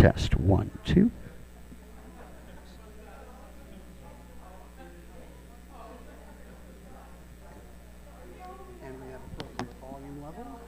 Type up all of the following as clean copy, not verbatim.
Test 1, 2. And we have appropriate volume level.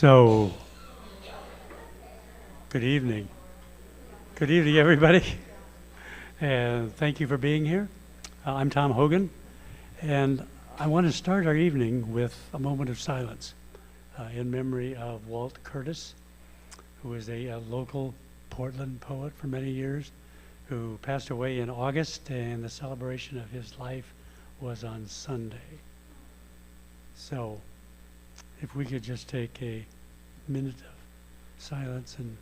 So, good evening. Good evening, everybody. And thank you for being here. I'm Tom Hogan, and I want to start our evening with a moment of silence in memory of Walt Curtis, who was a local Portland poet for many years, who passed away in August, and the celebration of his life was on Sunday. So, if we could just take a minute of silence and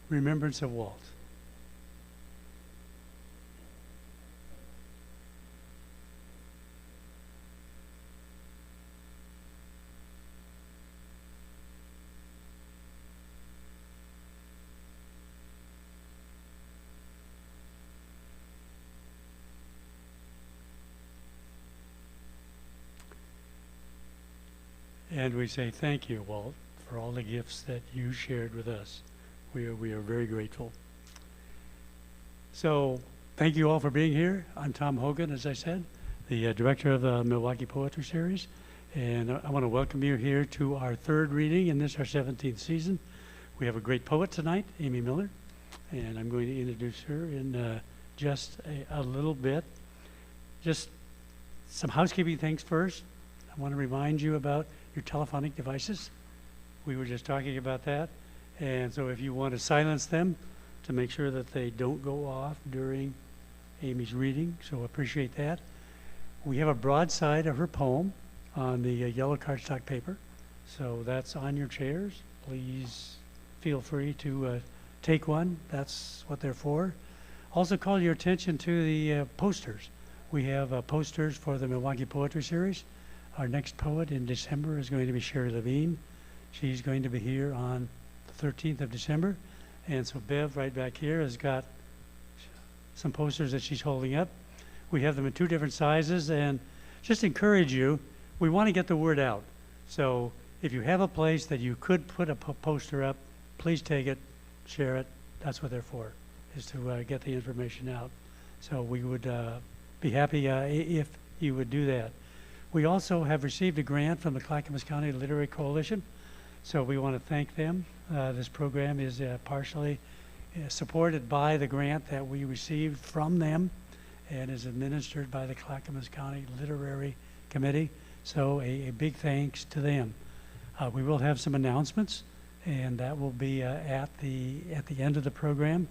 remembrance of Walt. And we say thank you, Walt, for all the gifts that you shared with us. We are very grateful. So thank you all for being here. I'm Tom Hogan, as I said, the director of the Milwaukie Poetry Series. And I want to welcome you here to our third reading in this, our 17th season. We have a great poet tonight, Amy Miller, and I'm going to introduce her in just a little bit. Just some housekeeping things first. I want to remind you about your telephonic devices. We were just talking about that. And so if you want to silence them to make sure that they don't go off during Amy's reading, so appreciate that. We have a broadside of her poem on the yellow cardstock paper. So that's on your chairs. Please feel free to take one. That's what they're for. Also call your attention to the posters. We have posters for the Milwaukie Poetry Series. Our next poet in December is going to be Sherry Levine. She's going to be here on the 13th of December. And so Bev, right back here, has got some posters that she's holding up. We have them in two different sizes, and just encourage you, we want to get the word out. So if you have a place that you could put a poster up, please take it, share it. That's what they're for, is to get the information out. So we would be happy if you would do that. We also have received a grant from the Clackamas County Literary Coalition, so we want to thank them. This program is partially supported by the grant that we received from them and is administered by the Clackamas County Literary Committee, so a big thanks to them. We will have some announcements, and that will be at the end of the program.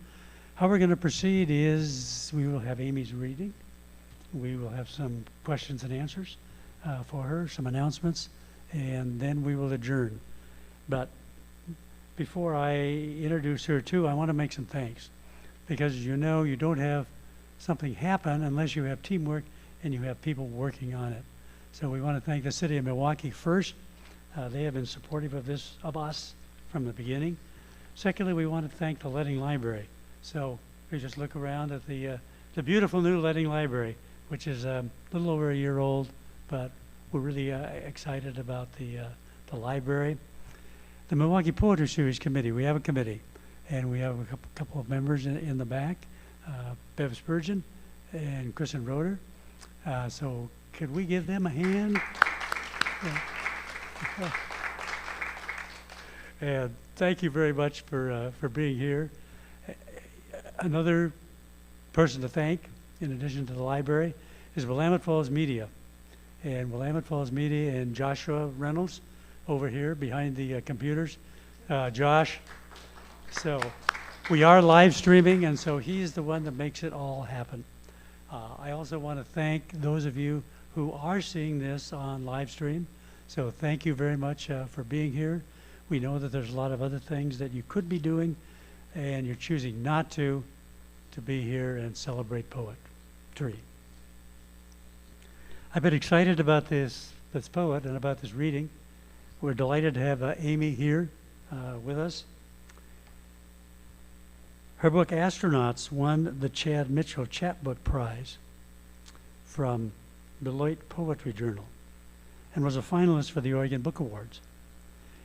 How we're going to proceed is we will have Amy's reading. We will have some questions and answers for her, some announcements, and then we will adjourn. But before I introduce her too, I want to make some thanks, because you know you don't have something happen unless you have teamwork and you have people working on it. So we want to thank the city of Milwaukie first. They have been supportive of us from the beginning. Secondly, we want to thank the Ledding Library. So we just look around at the beautiful new Ledding Library, which is a little over a year old, but we're really excited about the library. The Milwaukie Poetry Series Committee, we have a committee, and we have a couple of members in the back, Bev Spurgeon and Kristen Roeder. So could we give them a hand? And thank you very much for being here. Another person to thank, in addition to the library, is Willamette Falls Media. And Willamette Falls Media and Joshua Reynolds over here behind the computers. Josh. So we are live streaming, and so he's the one that makes it all happen. I also want to thank those of you who are seeing this on live stream. So thank you very much for being here. We know that there's a lot of other things that you could be doing, and you're choosing not to be here and celebrate poetry. I've been excited about this poet and about this reading. We're delighted to have Amy here with us. Her book, Astronauts, won the Chad Mitchell Chapbook Prize from Beloit Poetry Journal and was a finalist for the Oregon Book Awards.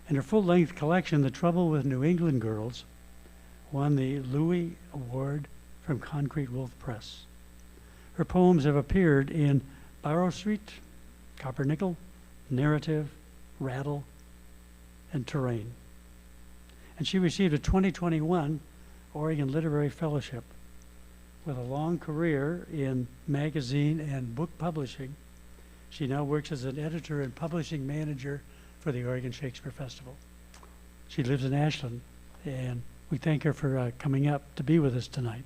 And her full-length collection, The Trouble with New England Girls, won the Louis Award from Concrete Wolf Press. Her poems have appeared in Barrow Street, Coppernickel, Narrative, Rattle, and terrain. And she received a 2021 Oregon Literary Fellowship. With a long career in magazine and book publishing, she now works as an editor and publishing manager for the Oregon Shakespeare Festival. She lives in Ashland, and we thank her for coming up to be with us tonight.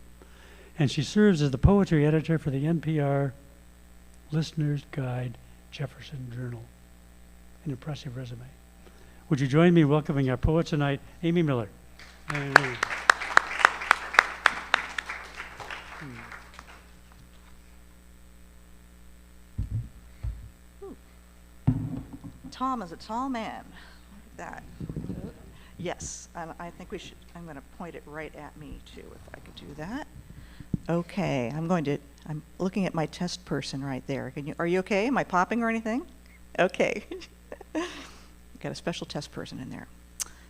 And she serves as the poetry editor for the NPR Listener's Guide Jefferson Journal. An impressive resume. Would you join me in welcoming our poet tonight, Amy Miller? Amy. Tom is a tall man. Look at that. Yes, and I think we should, I'm going to point it right at me too, if I could do that. Okay, I'm looking at my test person right there. Are you okay? Am I popping or anything? Okay. Got a special test person in there.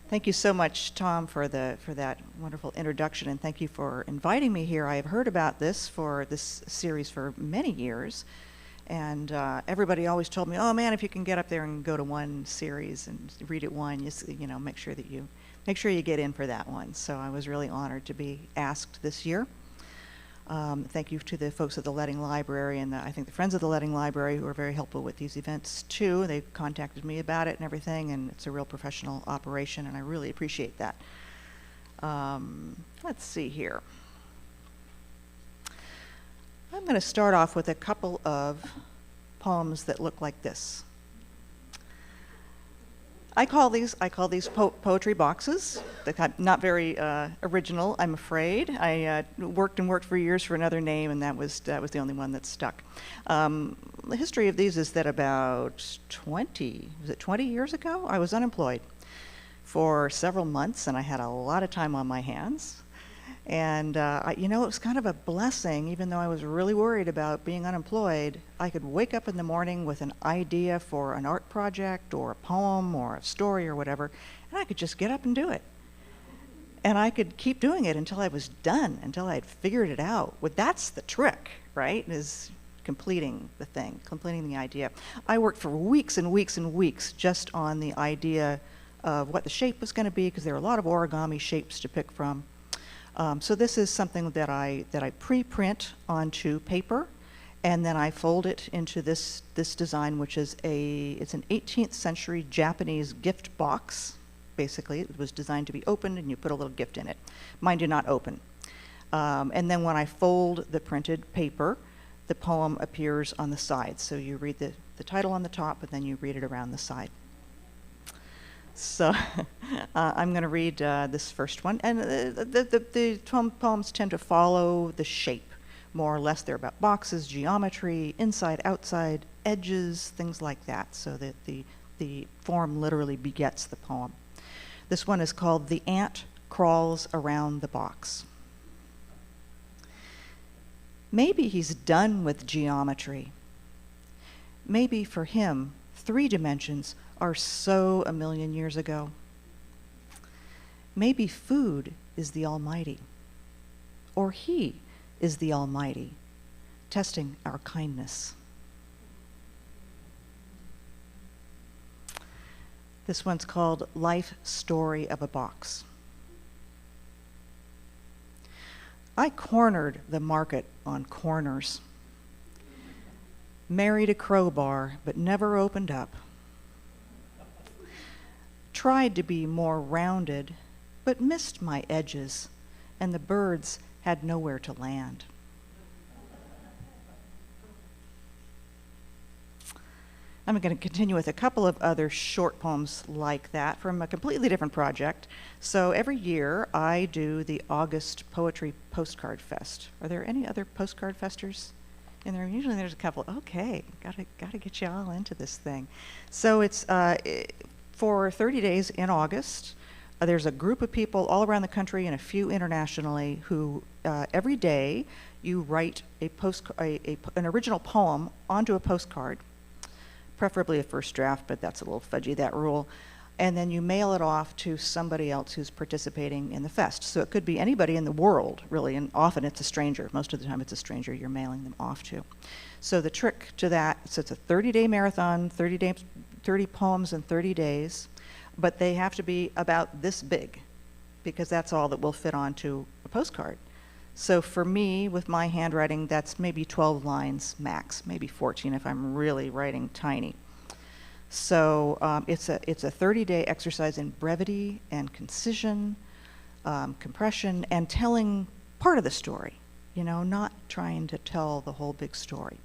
Thank you so much, Tom, for that wonderful introduction, and thank you for inviting me here. I have heard about this series for many years. And everybody always told me, "Oh man, if you can get up there and go to one series and read it one, make sure you get in for that one." So I was really honored to be asked this year. Thank you to the folks at the Letting Library and I think the Friends of the Letting Library who are very helpful with these events too. They contacted me about it and everything, and it's a real professional operation, and I really appreciate that. Let's see here. I'm going to start off with a couple of poems that look like this. I call these poetry boxes. They're not very original, I'm afraid. I worked for years for another name, and that was the only one that stuck. The history of these is that about 20 years ago, I was unemployed for several months, and I had a lot of time on my hands. And it was kind of a blessing, even though I was really worried about being unemployed. I could wake up in the morning with an idea for an art project or a poem or a story or whatever, and I could just get up and do it. And I could keep doing it until I was done, until I had figured it out. Well, that's the trick, right, is completing the thing, completing the idea. I worked for weeks and weeks and weeks just on the idea of what the shape was going to be, because there are a lot of origami shapes to pick from. So this is something that I pre-print onto paper, and then I fold it into this design, which is it's an 18th century Japanese gift box. Basically, it was designed to be opened, and you put a little gift in it. Mine do not open. And then when I fold the printed paper, the poem appears on the side. So you read the title on the top, and then you read it around the side. So I'm going to read this first one. And the poems tend to follow the shape, more or less. They're about boxes, geometry, inside, outside, edges, things like that, so that the form literally begets the poem. This one is called "The Ant Crawls Around the Box." Maybe he's done with geometry. Maybe for him, 3 dimensions are so a million years ago. Maybe food is the Almighty, or he is the Almighty, testing our kindness. This one's called "Life Story of a Box." I cornered the market on corners, married a crowbar, but never opened up. Tried to be more rounded, but missed my edges, and the birds had nowhere to land. I'm going to continue with a couple of other short poems like that from a completely different project. So every year I do the August Poetry Postcard Fest. Are there any other postcard festers in there? Usually there's a couple. Okay, gotta get you all into this thing. So it's for 30 days in August. There's a group of people all around the country and a few internationally who every day you write an original poem onto a postcard, preferably a first draft, but that's a little fudgy, that rule. And then you mail it off to somebody else who's participating in the fest. So it could be anybody in the world, really, and often it's a stranger. Most of the time it's a stranger you're mailing them off to. So the trick to that, so it's a 30-day marathon, 30 poems in 30 days. but they have to be about this big, because that's all that will fit onto a postcard. So for me, with my handwriting, that's maybe 12 lines max, maybe 14 if I'm really writing tiny. So it's a 30-day exercise in brevity and concision, compression, and telling part of the story, you know, not trying to tell the whole big story.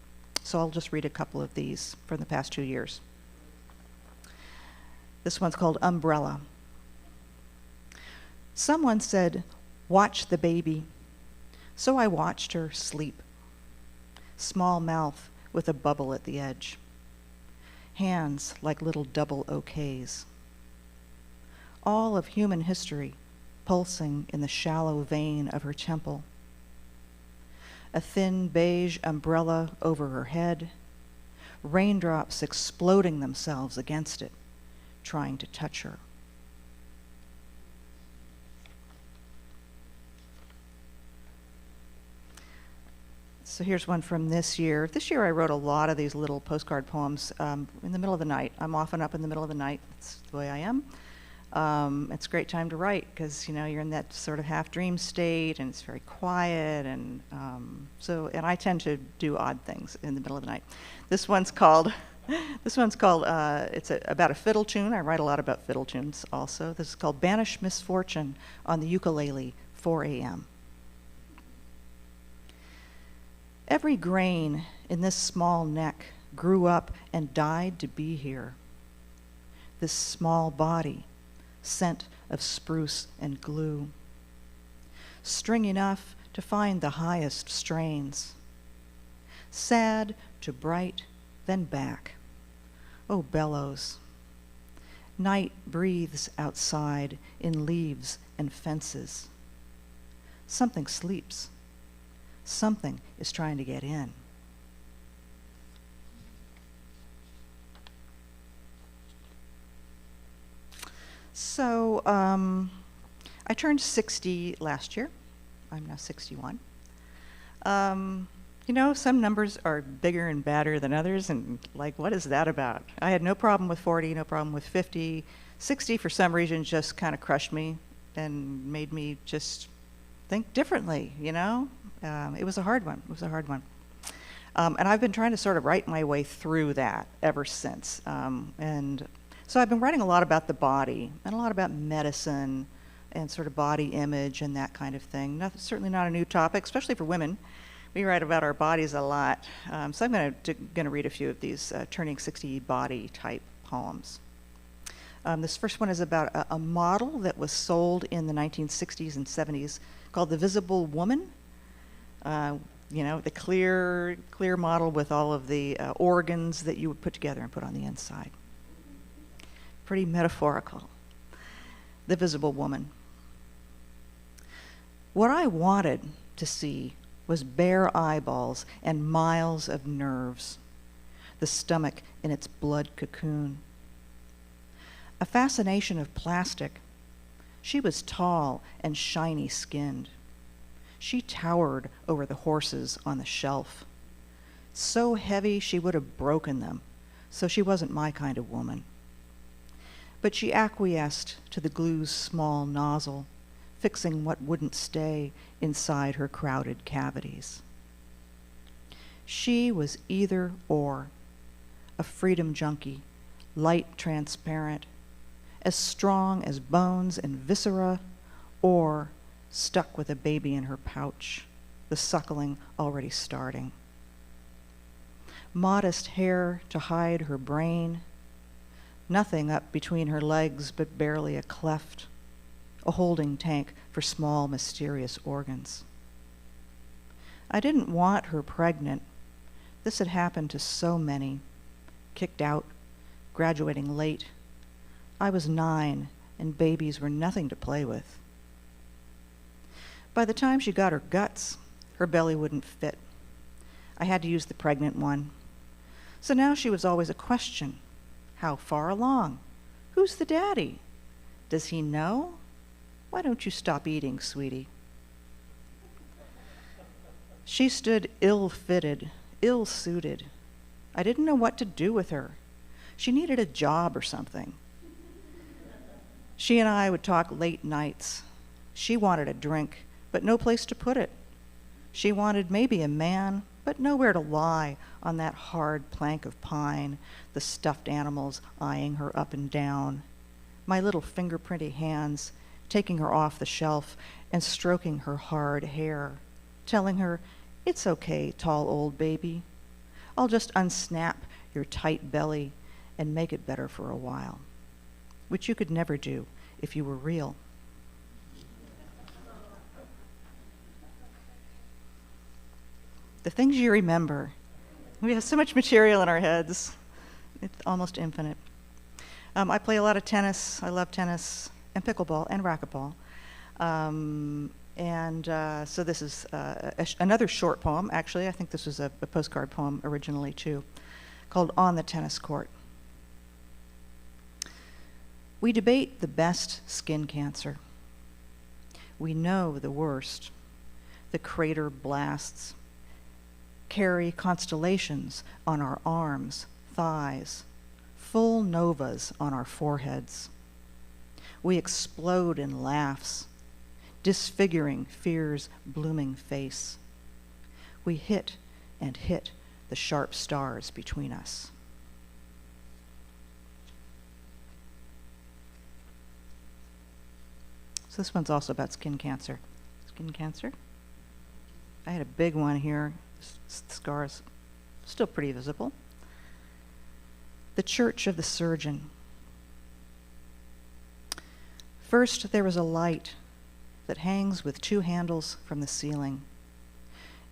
So I'll just read a couple of these from the past 2 years. This one's called Umbrella. Someone said, "Watch the baby." So I watched her sleep. Small mouth with a bubble at the edge. Hands like little double OKs. All of human history pulsing in the shallow vein of her temple. A thin beige umbrella over her head. Raindrops exploding themselves against it, trying to touch her. So here's one from this year. This year I wrote a lot of these little postcard poems in the middle of the night. I'm often up in the middle of the night. That's the way I am. It's a great time to write because, you know, you're in that sort of half dream state and it's very quiet, and and I tend to do odd things in the middle of the night. This one's called about a fiddle tune. I write a lot about fiddle tunes also. This is called Banish Misfortune on the Ukulele, 4 a.m. Every grain in this small neck grew up and died to be here. This small body, scent of spruce and glue. String enough to find the highest strains. Sad to bright, then back. Oh, bellows. Night breathes outside in leaves and fences. Something sleeps. Something is trying to get in. So I turned 60 last year. I'm now 61. You know, some numbers are bigger and badder than others, and like, what is that about? I had no problem with 40, no problem with 50. 60, for some reason, just kind of crushed me and made me just think differently, you know? It was a hard one. It was a hard one. And I've been trying to sort of write my way through that ever since. And so I've been writing a lot about the body and a lot about medicine and sort of body image and that kind of thing. Certainly not a new topic, especially for women. We write about our bodies a lot. So I'm going to read a few of these turning 60 body type poems. This first one is about a model that was sold in the 1960s and 70s called The Visible Woman. You know, the clear model with all of the organs that you would put together and put on the inside. Pretty metaphorical. The Visible Woman. What I wanted to see was bare eyeballs and miles of nerves, the stomach in its blood cocoon. A fascination of plastic. She was tall and shiny-skinned. She towered over the horses on the shelf. So heavy she would have broken them, so she wasn't my kind of woman. But she acquiesced to the glue's small nozzle, fixing what wouldn't stay inside her crowded cavities. She was either or, a freedom junkie, light transparent, as strong as bones and viscera, or stuck with a baby in her pouch, the suckling already starting. Modest hair to hide her brain, nothing up between her legs but barely a cleft, a holding tank for small, mysterious organs. I didn't want her pregnant. This had happened to so many. Kicked out, graduating late. I was 9, and babies were nothing to play with. By the time she got her guts, her belly wouldn't fit. I had to use the pregnant one. So now she was always a question. How far along? Who's the daddy? Does he know? Why don't you stop eating, sweetie? She stood ill-fitted, ill-suited. I didn't know what to do with her. She needed a job or something. She and I would talk late nights. She wanted a drink, but no place to put it. She wanted maybe a man, but nowhere to lie on that hard plank of pine, the stuffed animals eyeing her up and down, my little fingerprinty hands taking her off the shelf and stroking her hard hair, telling her, "It's okay, tall old baby. I'll just unsnap your tight belly and make it better for a while," which you could never do if you were real. The things you remember. We have so much material in our heads. It's almost infinite. I play a lot of tennis. I love tennis and pickleball and racquetball. So this is another short poem. Actually, I think this was a postcard poem originally too, called "On the Tennis Court." We debate the best skin cancer. We know the worst. The crater blasts carry constellations on our arms, thighs, full novas on our foreheads. We explode in laughs, disfiguring fear's blooming face. We hit and hit the sharp stars between us. So this one's also about skin cancer. Skin cancer? I had a big one here. Scars still pretty visible. The Church of the Surgeon. First, there is a light that hangs with two handles from the ceiling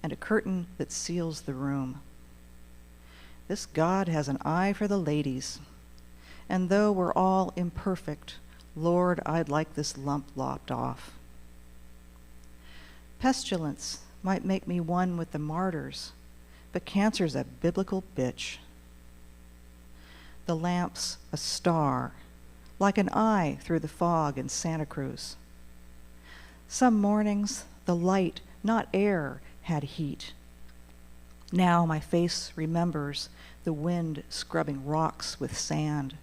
and a curtain that seals the room. This God has an eye for the ladies, and though we're all imperfect, Lord, I'd like this lump lopped off. Pestilence might make me one with the martyrs, but cancer's a biblical bitch. The lamp's a star, like an eye through the fog in Santa Cruz. Some mornings, the light, not air, had heat. Now my face remembers the wind scrubbing rocks with sand,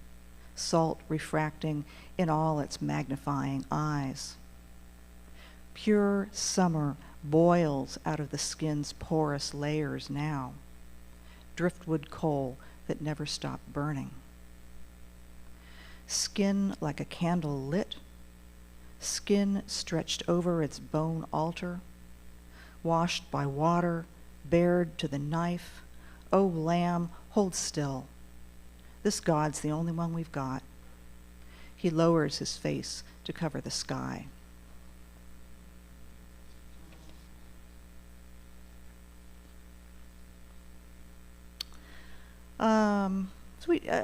salt refracting in all its magnifying eyes. Pure summer boils out of the skin's porous layers now, driftwood coal that never stopped burning. Skin like a candle lit, skin stretched over its bone altar, washed by water, bared to the knife. Oh, lamb, hold still. This God's the only one we've got. He lowers his face to cover the sky.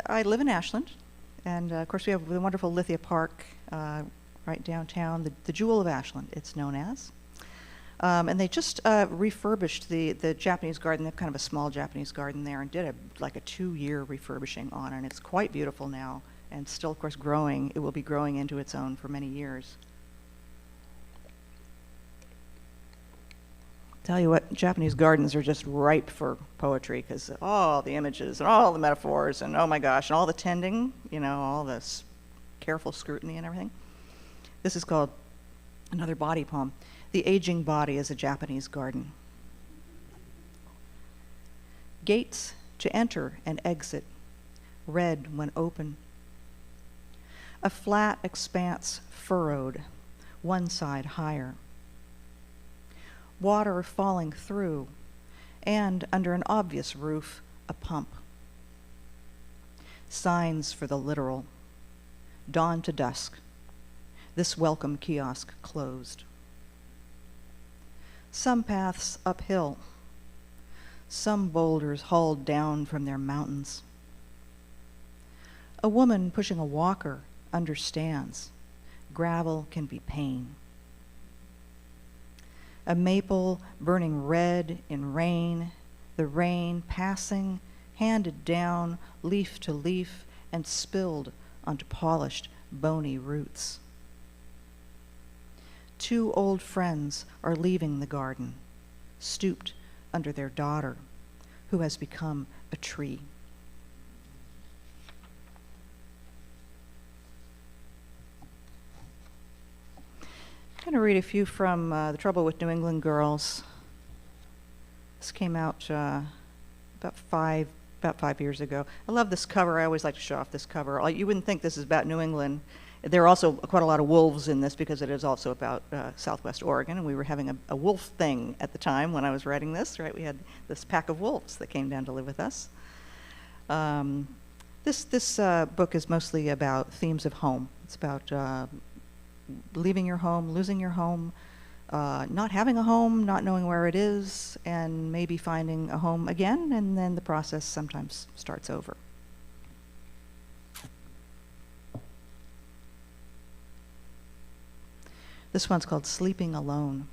I live in Ashland, and of course we have the wonderful Lithia Park right downtown, the Jewel of Ashland, it's known as. And they just refurbished the Japanese garden. They have kind of a small Japanese garden there, and did like a 2-year refurbishing on it. And it's quite beautiful now, and still, of course, growing. It will be growing into its own for many years. Tell you what, Japanese gardens are just ripe for poetry, because all the images and all the metaphors and oh my gosh, and all the tending, all this careful scrutiny and everything. This is called another body poem. The aging body is a Japanese garden. Gates to enter and exit, red when open. A flat expanse furrowed, one side higher. Water falling through, and under an obvious roof, a pump. Signs for the literal. Dawn to dusk. This welcome kiosk closed. Some paths uphill. Some boulders hauled down from their mountains. A woman pushing a walker understands. Gravel can be pain. A maple burning red in rain, the rain passing, handed down leaf to leaf and spilled onto polished, bony roots. 2 old friends are leaving the garden, stooped under their daughter, who has become a tree. I'm going to read a few from The Trouble with New England Girls. This came out about 5 years ago. I love this cover. I always like to show off this cover. You wouldn't think this is about New England. There are also quite a lot of wolves in this because it is also about Southwest Oregon, and we were having a wolf thing at the time when I was writing this, right? We had this pack of wolves that came down to live with us. This book is mostly about themes of home. It's about leaving your home, losing your home, not having a home, not knowing where it is, and maybe finding a home again, and then the process sometimes starts over. This one's called Sleeping Alone.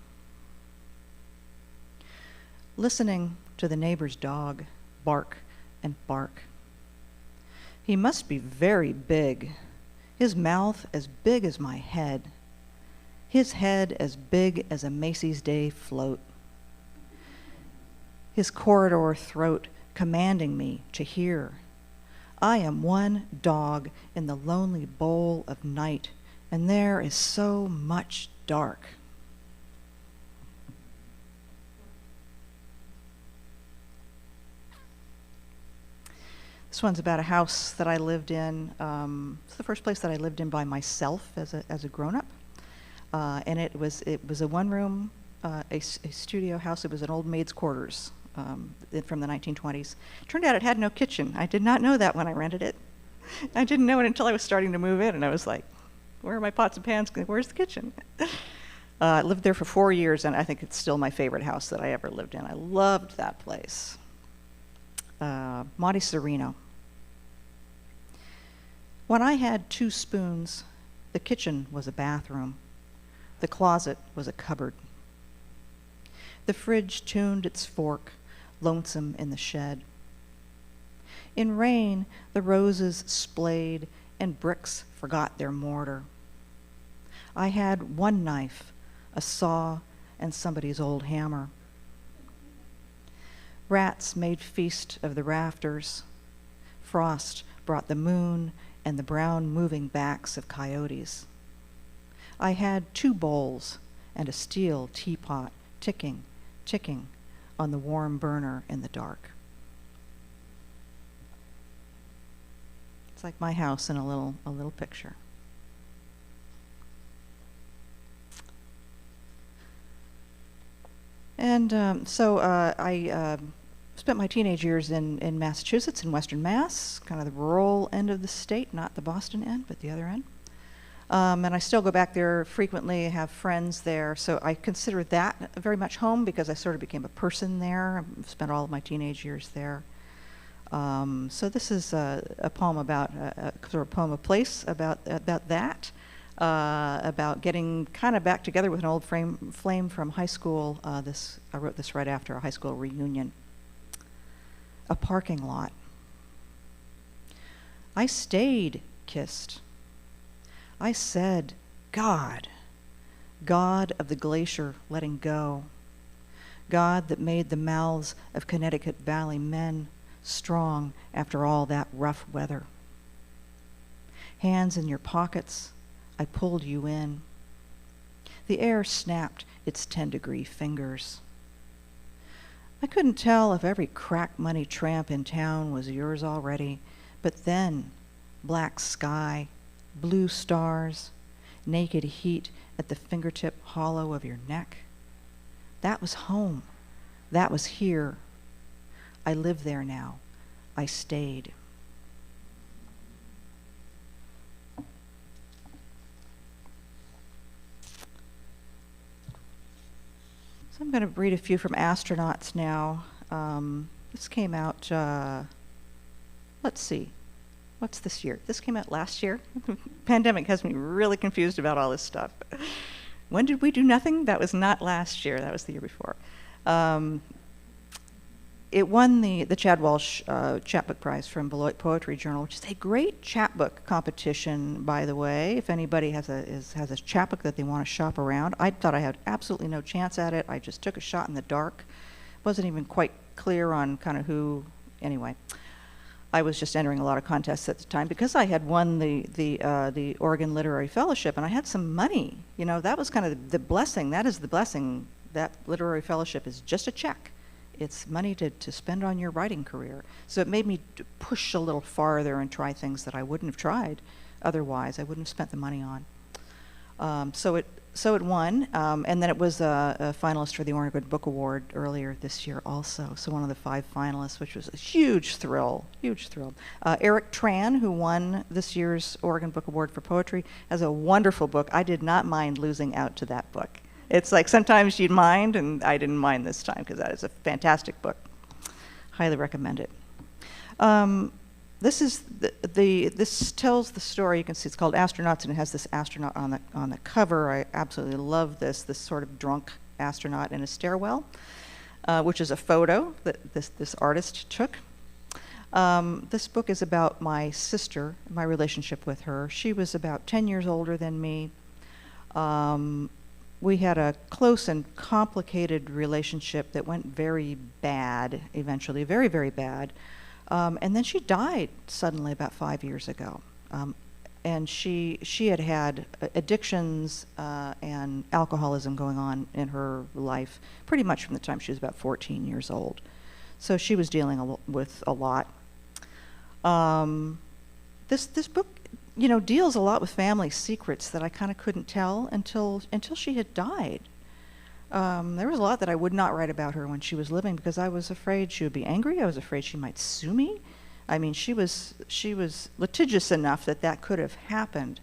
Listening to the neighbor's dog bark and bark. He must be very big. His mouth as big as my head. His head as big as a Macy's Day float. His corridor throat commanding me to hear. I am one dog in the lonely bowl of night, and there is so much dark. This one's about a house that I lived in. It's the first place that I lived in by myself as a grown-up. And it was a one-room, a studio house. It was an old maid's quarters from the 1920s. Turned out it had no kitchen. I did not know that when I rented it. I didn't know it until I was starting to move in, and I was like, where are my pots and pans? Where's the kitchen? I lived there for 4 years, and I think it's still my favorite house that I ever lived in. I loved that place. Monte Sereno. When I had 2 spoons, the kitchen was a bathroom. The closet was a cupboard. The fridge tuned its fork, lonesome in the shed. In rain, the roses splayed, and bricks forgot their mortar. I had 1 knife, a saw, and somebody's old hammer. Rats made feast of the rafters. Frost brought the moon and the brown moving backs of coyotes. I had 2 bowls and a steel teapot ticking, ticking on the warm burner in the dark. It's like my house in a little picture. And so I spent my teenage years in Massachusetts, in Western Mass, kind of the rural end of the state, not the Boston end, but the other end. And I still go back there frequently, have friends there, so I consider that very much home because I sort of became a person there. I spent all of my teenage years there. So this is a poem about, sort of poem of place about that. About getting kind of back together with an old flame from high school. I wrote this right after a high school reunion. A parking lot. I stayed kissed. I said, God, God of the glacier letting go. God that made the mouths of Connecticut Valley men strong after all that rough weather. Hands in your pockets, I pulled you in. The air snapped its 10-degree fingers. I couldn't tell if every crack money tramp in town was yours already, but then black sky, blue stars, naked heat at the fingertip hollow of your neck. That was home. That was here. I live there now. I stayed. So I'm going to read a few from Astronauts now. This came out, let's see, what's this year? This came out last year. Pandemic has me really confused about all this stuff. When did we do nothing? That was not last year. That was the year before. It won the Chad Walsh Chapbook Prize from Beloit Poetry Journal, which is a great chapbook competition, by the way. If anybody has a chapbook that they want to shop around, I thought I had absolutely no chance at it. I just took a shot in the dark. Wasn't even quite clear on kind of who. Anyway, I was just entering a lot of contests at the time because I had won the Oregon Literary Fellowship, and I had some money. You know, that was kind of the blessing. That is the blessing. That literary fellowship is just a check. It's money to spend on your writing career. So it made me push a little farther and try things that I wouldn't have tried otherwise. I wouldn't have spent the money on. So it won, and then it was a finalist for the Oregon Book Award earlier this year also. So one of the 5 finalists, which was a huge thrill, huge thrill. Eric Tran, who won this year's Oregon Book Award for poetry, has a wonderful book. I did not mind losing out to that book. It's like sometimes you'd mind, and I didn't mind this time because that is a fantastic book. Highly recommend it. This is this tells the story. You can see it's called Astronauts, and it has this astronaut on the cover. I absolutely love this sort of drunk astronaut in a stairwell, which is a photo that this artist took. This book is about my sister, my relationship with her. She was about 10 years older than me. We had a close and complicated relationship that went very bad eventually, very, very bad. And then she died suddenly about 5 years ago. And she had addictions and alcoholism going on in her life pretty much from the time she was about 14 years old. So she was dealing with a lot. This book, you know, deals a lot with family secrets that I kind of couldn't tell until she had died. There was a lot that I would not write about her when she was living because I was afraid she would be angry. I was afraid she might sue me. I mean, she was litigious enough that could have happened.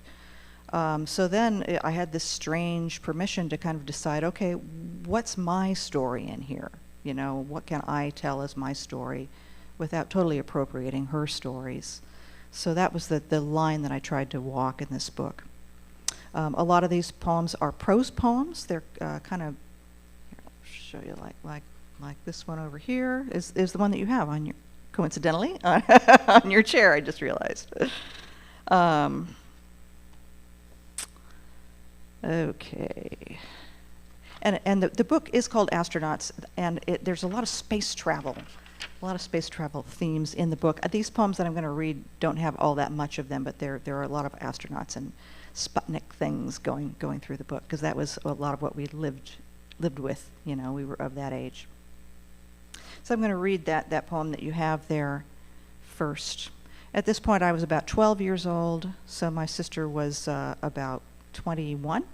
So then I had this strange permission to kind of decide, okay, what's my story in here? You know, what can I tell as my story without totally appropriating her stories? So that was the line that I tried to walk in this book. A lot of these poems are prose poems. They're kind of, here, I'll show you like this one over here is the one that you have on your, coincidentally, on your chair, I just realized. Okay. And the book is called Astronauts, and there's a lot of space travel. A lot of space travel themes in the book. These poems that I'm going to read don't have all that much of them, but there are a lot of astronauts and Sputnik things going through the book, because that was a lot of what we lived with. You know, we were of that age. So I'm going to read that poem that you have there first. At this point, I was about 12 years old, so my sister was about 21.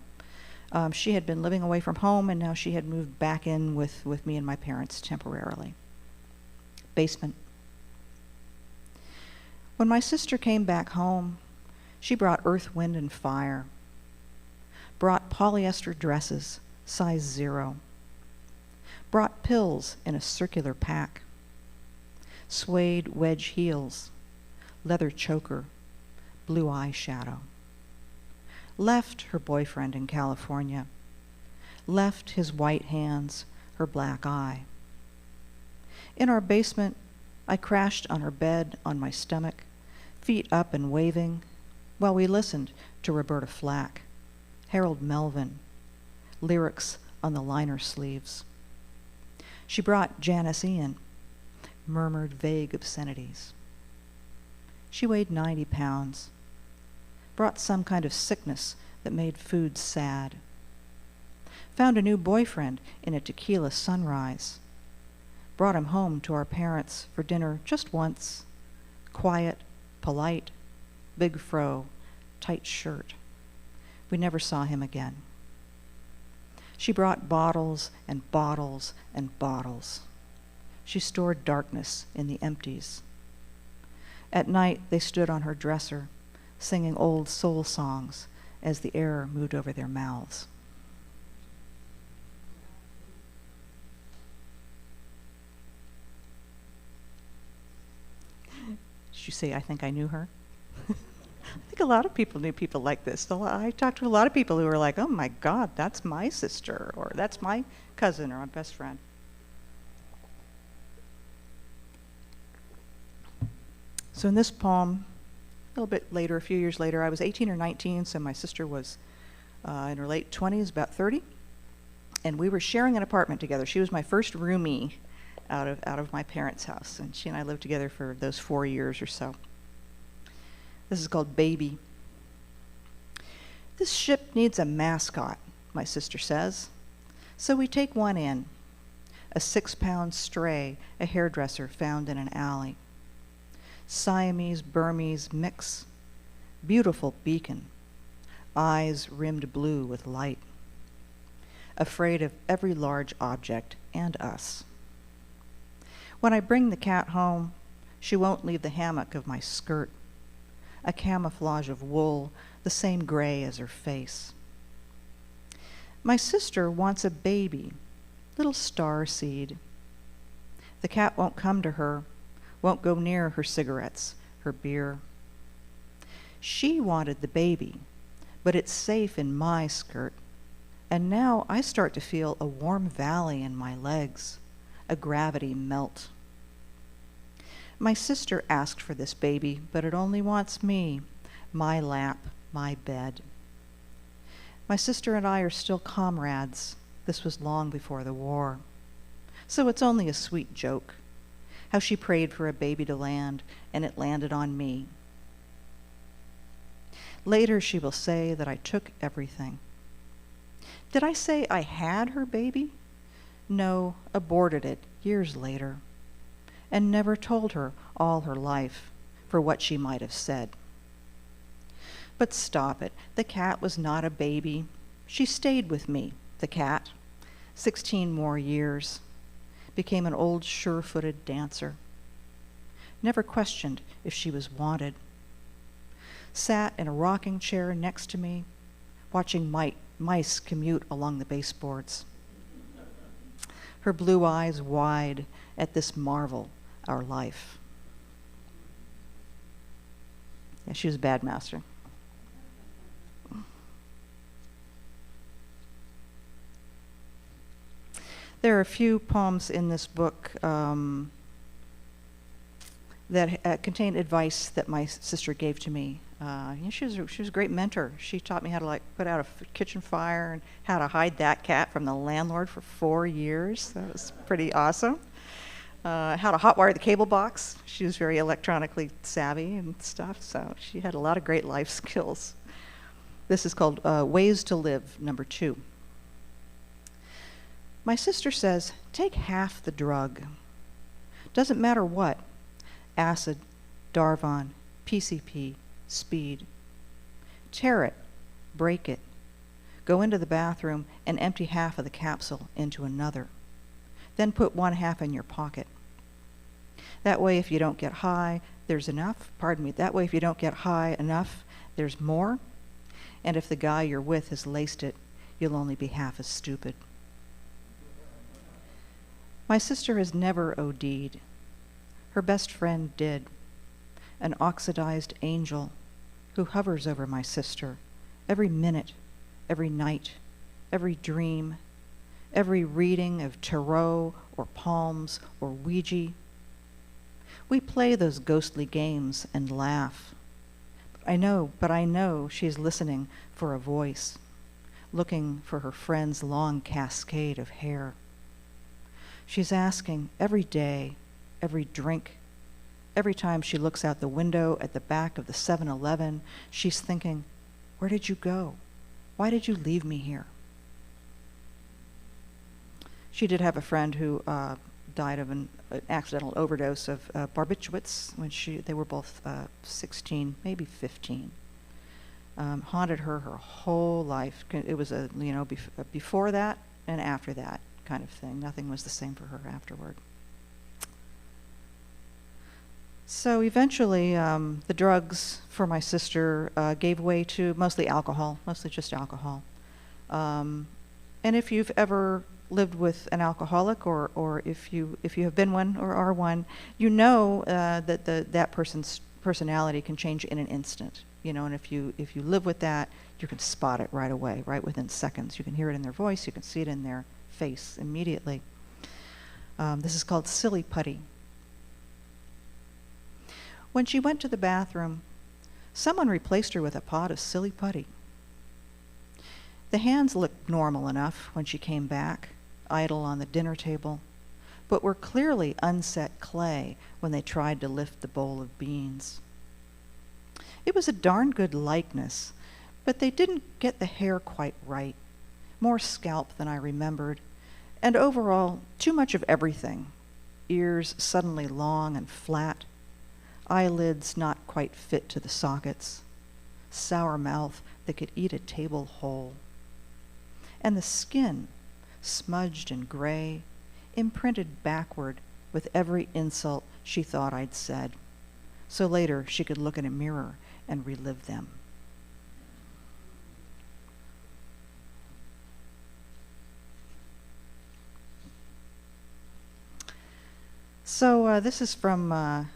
She had been living away from home, and now she had moved back in with me and my parents temporarily. Basement. When my sister came back home, she brought earth, wind, and fire. Brought polyester dresses, size 0. Brought pills in a circular pack. Suede wedge heels, leather choker, blue eyeshadow. Left her boyfriend in California. Left his white hands, her black eye. In our basement, I crashed on her bed on my stomach, feet up and waving, while we listened to Roberta Flack, Harold Melvin, lyrics on the liner sleeves. She brought Janice Ian, murmured vague obscenities. She weighed 90 pounds, brought some kind of sickness that made food sad. Found a new boyfriend in a tequila sunrise. Brought him home to our parents for dinner just once. Quiet, polite, big fro, tight shirt. We never saw him again. She brought bottles and bottles and bottles. She stored darkness in the empties. At night, they stood on her dresser, singing old soul songs as the air moved over their mouths. Did you say, I think I knew her? I think a lot of people knew people like this. I talked to a lot of people who were like, oh my God, that's my sister, or that's my cousin, or my best friend. So in this poem, a little bit later, a few years later, I was 18 or 19, so my sister was in her late 20s, about 30, and we were sharing an apartment together. She was my first roomie out of my parents' house, and she and I lived together for those 4 years or so. This is called Baby. This ship needs a mascot, my sister says. So we take one in, a 6-pound stray, a hairdresser found in an alley. Siamese-Burmese mix, beautiful beacon, eyes rimmed blue with light, afraid of every large object and us. When I bring the cat home, she won't leave the hammock of my skirt, a camouflage of wool, the same gray as her face. My sister wants a baby, little star seed. The cat won't come to her, won't go near her cigarettes, her beer. She wanted the baby, but it's safe in my skirt. And now I start to feel a warm valley in my legs, a gravity melt. My sister asked for this baby, but it only wants me, my lap, my bed. My sister and I are still comrades. This was long before the war. So it's only a sweet joke, how she prayed for a baby to land, and it landed on me. Later she will say that I took everything. Did I say I had her baby? No, aborted it years later, and never told her all her life for what she might have said. But stop it, the cat was not a baby. She stayed with me, the cat, 16 more years, became an old sure-footed dancer. Never questioned if she was wanted. Sat in a rocking chair next to me, watching mice commute along the baseboards. Her blue eyes wide at this marvel, our life. Yeah, she was a bad master. There are a few poems in this book that contain advice that my sister gave to me. She was a great mentor. She taught me how to put out a kitchen fire and how to hide that cat from the landlord for 4 years. That was pretty awesome. How to hotwire the cable box. She was very electronically savvy and stuff, so she had a lot of great life skills. This is called Ways to Live, number 2. My sister says, take half the drug. Doesn't matter what. Acid, Darvon, PCP, speed. Tear it, break it. Go into the bathroom and empty half of the capsule into another. Then put one half in your pocket. That way, if you don't get high, there's enough. That way, if you don't get high enough, there's more. And if the guy you're with has laced it, you'll only be half as stupid. My sister has never OD'd. Her best friend did. An oxidized angel who hovers over my sister every minute, every night, every dream, every reading of tarot or palms or Ouija. We play those ghostly games and laugh. I know she's listening for a voice, looking for her friend's long cascade of hair. She's asking every day, every drink, every time she looks out the window at the back of the 7-Eleven, she's thinking, where did you go? Why did you leave me here? She did have a friend who died of an accidental overdose of barbiturates when they were both 16, maybe 15. Haunted her whole life. It was before that and after that kind of thing. Nothing was the same for her afterward. So eventually, the drugs for my sister gave way to mostly just alcohol. And if you've ever lived with an alcoholic, or if you have been one or are one, you know that that person's personality can change in an instant. And if you live with that, you can spot it right away, right within seconds. You can hear it in their voice. You can see it in their face immediately. This is called silly putty. When she went to the bathroom, someone replaced her with a pot of silly putty. The hands looked normal enough when she came back, idle on the dinner table, but were clearly unset clay when they tried to lift the bowl of beans. It was a darn good likeness, but they didn't get the hair quite right. More scalp than I remembered, and overall, too much of everything. Ears suddenly long and flat, eyelids not quite fit to the sockets, sour mouth that could eat a table whole. And the skin, smudged and gray, imprinted backward with every insult she thought I'd said, so later she could look in a mirror and relive them. So this is from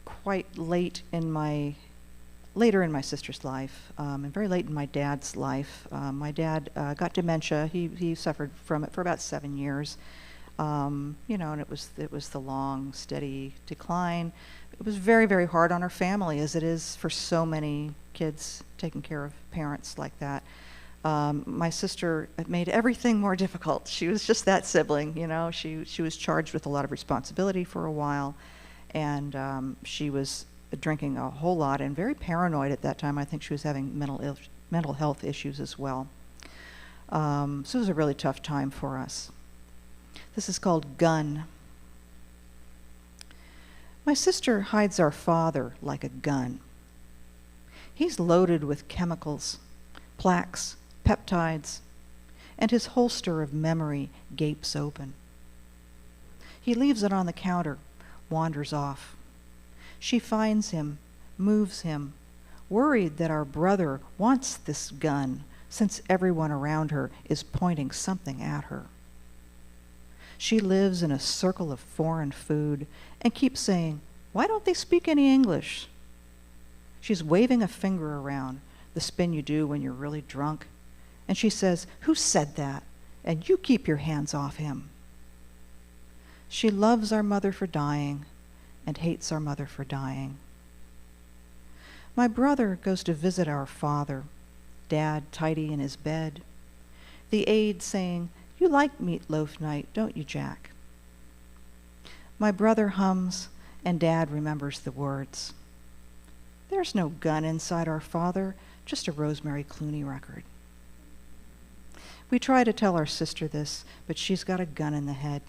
quite later in my sister's life, and very late in my dad's life. My dad got dementia. He suffered from it for about 7 years. And it was the long, steady decline. It was very, very hard on our family, as it is for so many kids taking care of parents like that. My sister made everything more difficult. She was just that sibling, She was charged with a lot of responsibility for a while, and she was drinking a whole lot and very paranoid at that time. I think she was having mental health issues as well. So it was a really tough time for us. This is called Gun. My sister hides our father like a gun. He's loaded with chemicals, plaques, peptides, and his holster of memory gapes open. He leaves it on the counter, wanders off. She finds him, moves him, worried that our brother wants this gun since everyone around her is pointing something at her. She lives in a circle of foreign food and keeps saying, "Why don't they speak any English?" She's waving a finger around, the spin you do when you're really drunk, and she says, "Who said that? And you keep your hands off him." She loves our mother for dying and hates our mother for dying. My brother goes to visit our father, Dad tidy in his bed, the aide saying, "You like meatloaf night, don't you, Jack?" My brother hums, and Dad remembers the words. There's no gun inside our father, just a Rosemary Clooney record. We try to tell our sister this, but she's got a gun in the head.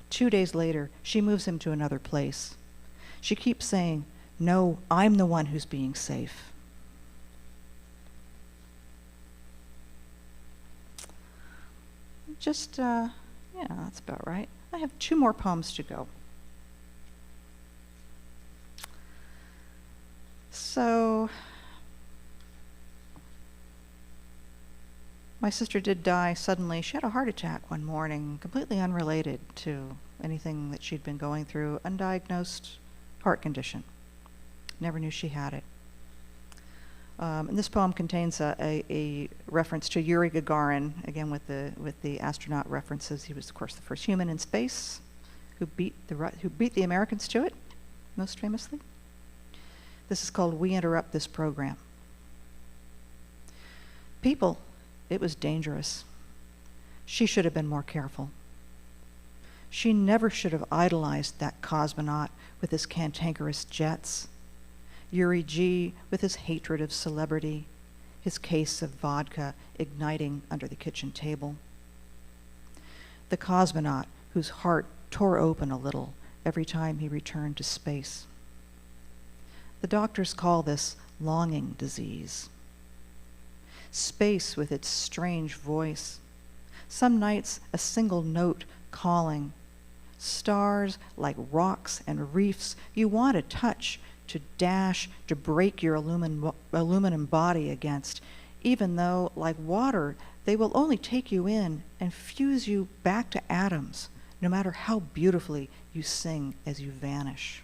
2 days later, she moves him to another place. She keeps saying, "No, I'm the one who's being safe." Yeah, that's about right. I have 2 more poems to go. So, my sister did die suddenly. She had a heart attack one morning, completely unrelated to anything that she'd been going through, undiagnosed heart condition. Never knew she had it. And this poem contains a reference to Yuri Gagarin, again with the astronaut references. He was, of course, the first human in space who beat the Americans to it, most famously. This is called "We Interrupt This Program." People, it was dangerous. She should have been more careful. She never should have idolized that cosmonaut with his cantankerous jets, Yuri G. with his hatred of celebrity, his case of vodka igniting under the kitchen table. The cosmonaut whose heart tore open a little every time he returned to space. The doctors call this longing disease. Space with its strange voice. Some nights a single note calling. Stars like rocks and reefs you want to touch, to dash, to break your aluminum body against, even though, like water, they will only take you in and fuse you back to atoms, no matter how beautifully you sing as you vanish.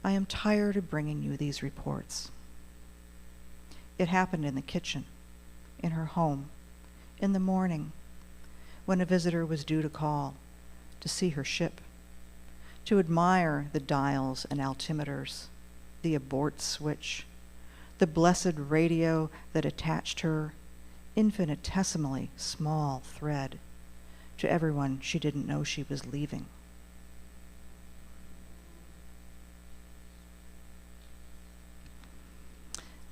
I am tired of bringing you these reports. It happened in the kitchen, in her home, in the morning, when a visitor was due to call, to see her ship, to admire the dials and altimeters, the abort switch, the blessed radio that attached her, infinitesimally small thread, to everyone she didn't know she was leaving.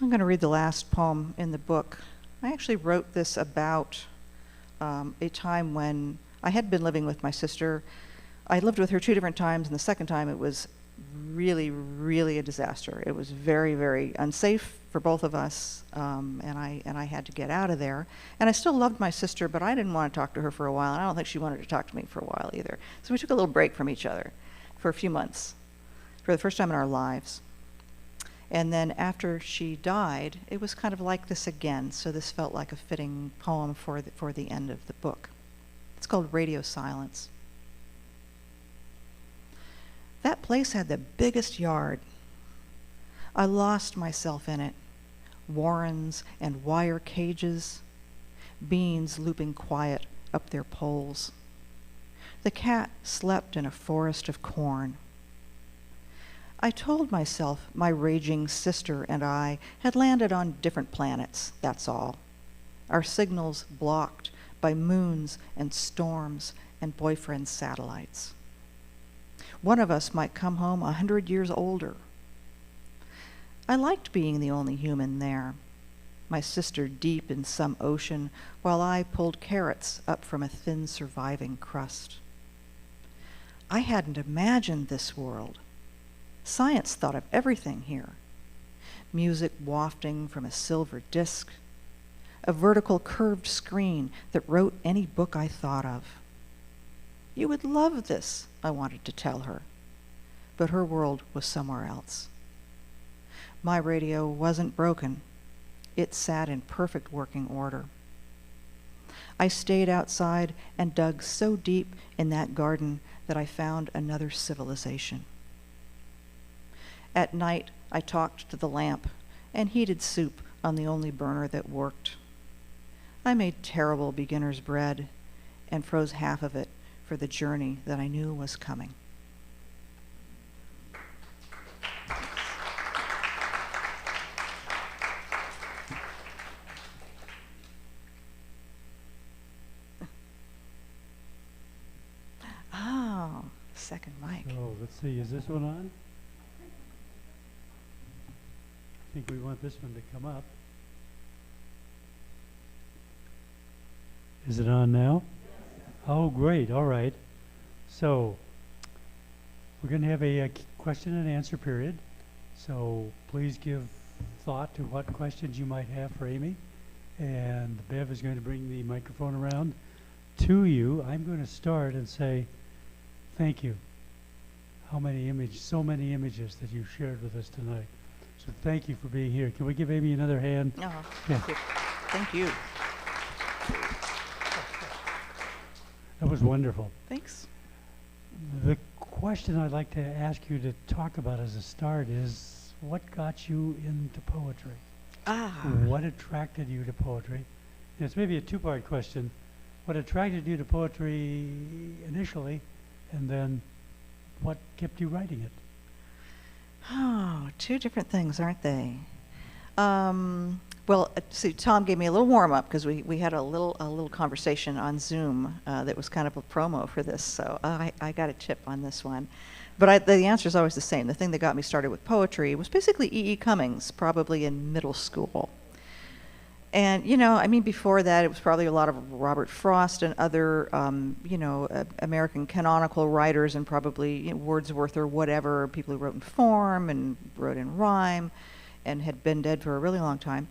I'm going to read the last poem in the book. I actually wrote this about a time when I had been living with my sister. I lived with her 2 different times, and the second time it was really, really a disaster. It was very, very unsafe for both of us, and I had to get out of there. And I still loved my sister, but I didn't want to talk to her for a while, and I don't think she wanted to talk to me for a while either. So we took a little break from each other for a few months, for the first time in our lives. And then after she died, it was kind of like this again, so this felt like a fitting poem for the end of the book. It's called Radio Silence. That place had the biggest yard. I lost myself in it. Warrens and wire cages, beans looping quiet up their poles. The cat slept in a forest of corn. I told myself my raging sister and I had landed on different planets, that's all. Our signals blocked by moons and storms and boyfriend satellites. One of us might come home 100 years older. I liked being the only human there, my sister deep in some ocean while I pulled carrots up from a thin surviving crust. I hadn't imagined this world. Science thought of everything here. Music wafting from a silver disc, a vertical curved screen that wrote any book I thought of. You would love this, I wanted to tell her, but her world was somewhere else. My radio wasn't broken. It sat in perfect working order. I stayed outside and dug so deep in that garden that I found another civilization. At night, I talked to the lamp and heated soup on the only burner that worked. I made terrible beginner's bread and froze half of it for the journey that I knew was coming. Oh, second mic. Oh, let's see, is this one on? I think we want this one to come up. Is it on now? Oh, great, all right. So, we're going to have a question and answer period. So, please give thought to what questions you might have for Amy. And Bev is going to bring the microphone around to you. I'm going to start and say, thank you. How many images, so many images that you shared with us tonight. So thank you for being here. Can we give Amy another hand? Oh, Yeah. thank you. That was wonderful. Thanks. The question I'd like to ask you to talk about as a start is, what got you into poetry? What attracted you to poetry? And it's maybe a two-part question. What attracted you to poetry initially, and then what kept you writing it? Oh, 2 different things, aren't they? Well, see, Tom gave me a little warm-up because we had a little conversation on Zoom that was kind of a promo for this, so I got a tip on this one. But the answer is always the same. The thing that got me started with poetry was basically E.E. Cummings, probably in middle school. And, you know, I mean, before that, it was probably a lot of Robert Frost and other, American canonical writers, and probably Wordsworth or whatever, people who wrote in form and wrote in rhyme and had been dead for a really long time.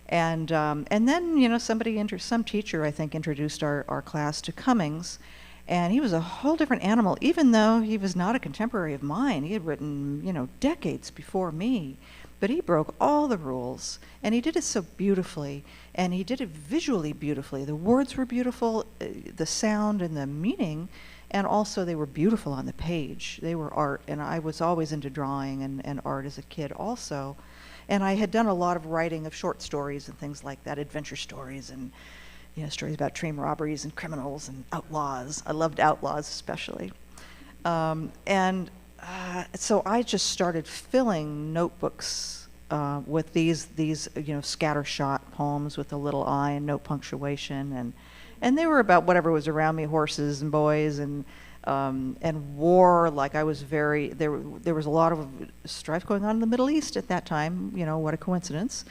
And then, you know, some teacher, I think, introduced our class to Cummings. And he was a whole different animal, even though he was not a contemporary of mine. He had written, you know, decades before me. But he broke all the rules, and he did it so beautifully, and he did it visually beautifully. The words were beautiful, the sound and the meaning, and also they were beautiful on the page. They were art, and I was always into drawing and art as a kid also. And I had done a lot of writing of short stories and things like that, adventure stories, and stories about train robberies and criminals and outlaws. I loved outlaws especially. So I just started filling notebooks with these scattershot poems with a little I and no punctuation, And they were about whatever was around me, horses and boys and war. Like I was there was a lot of strife going on in the Middle East at that time. You know, what a coincidence.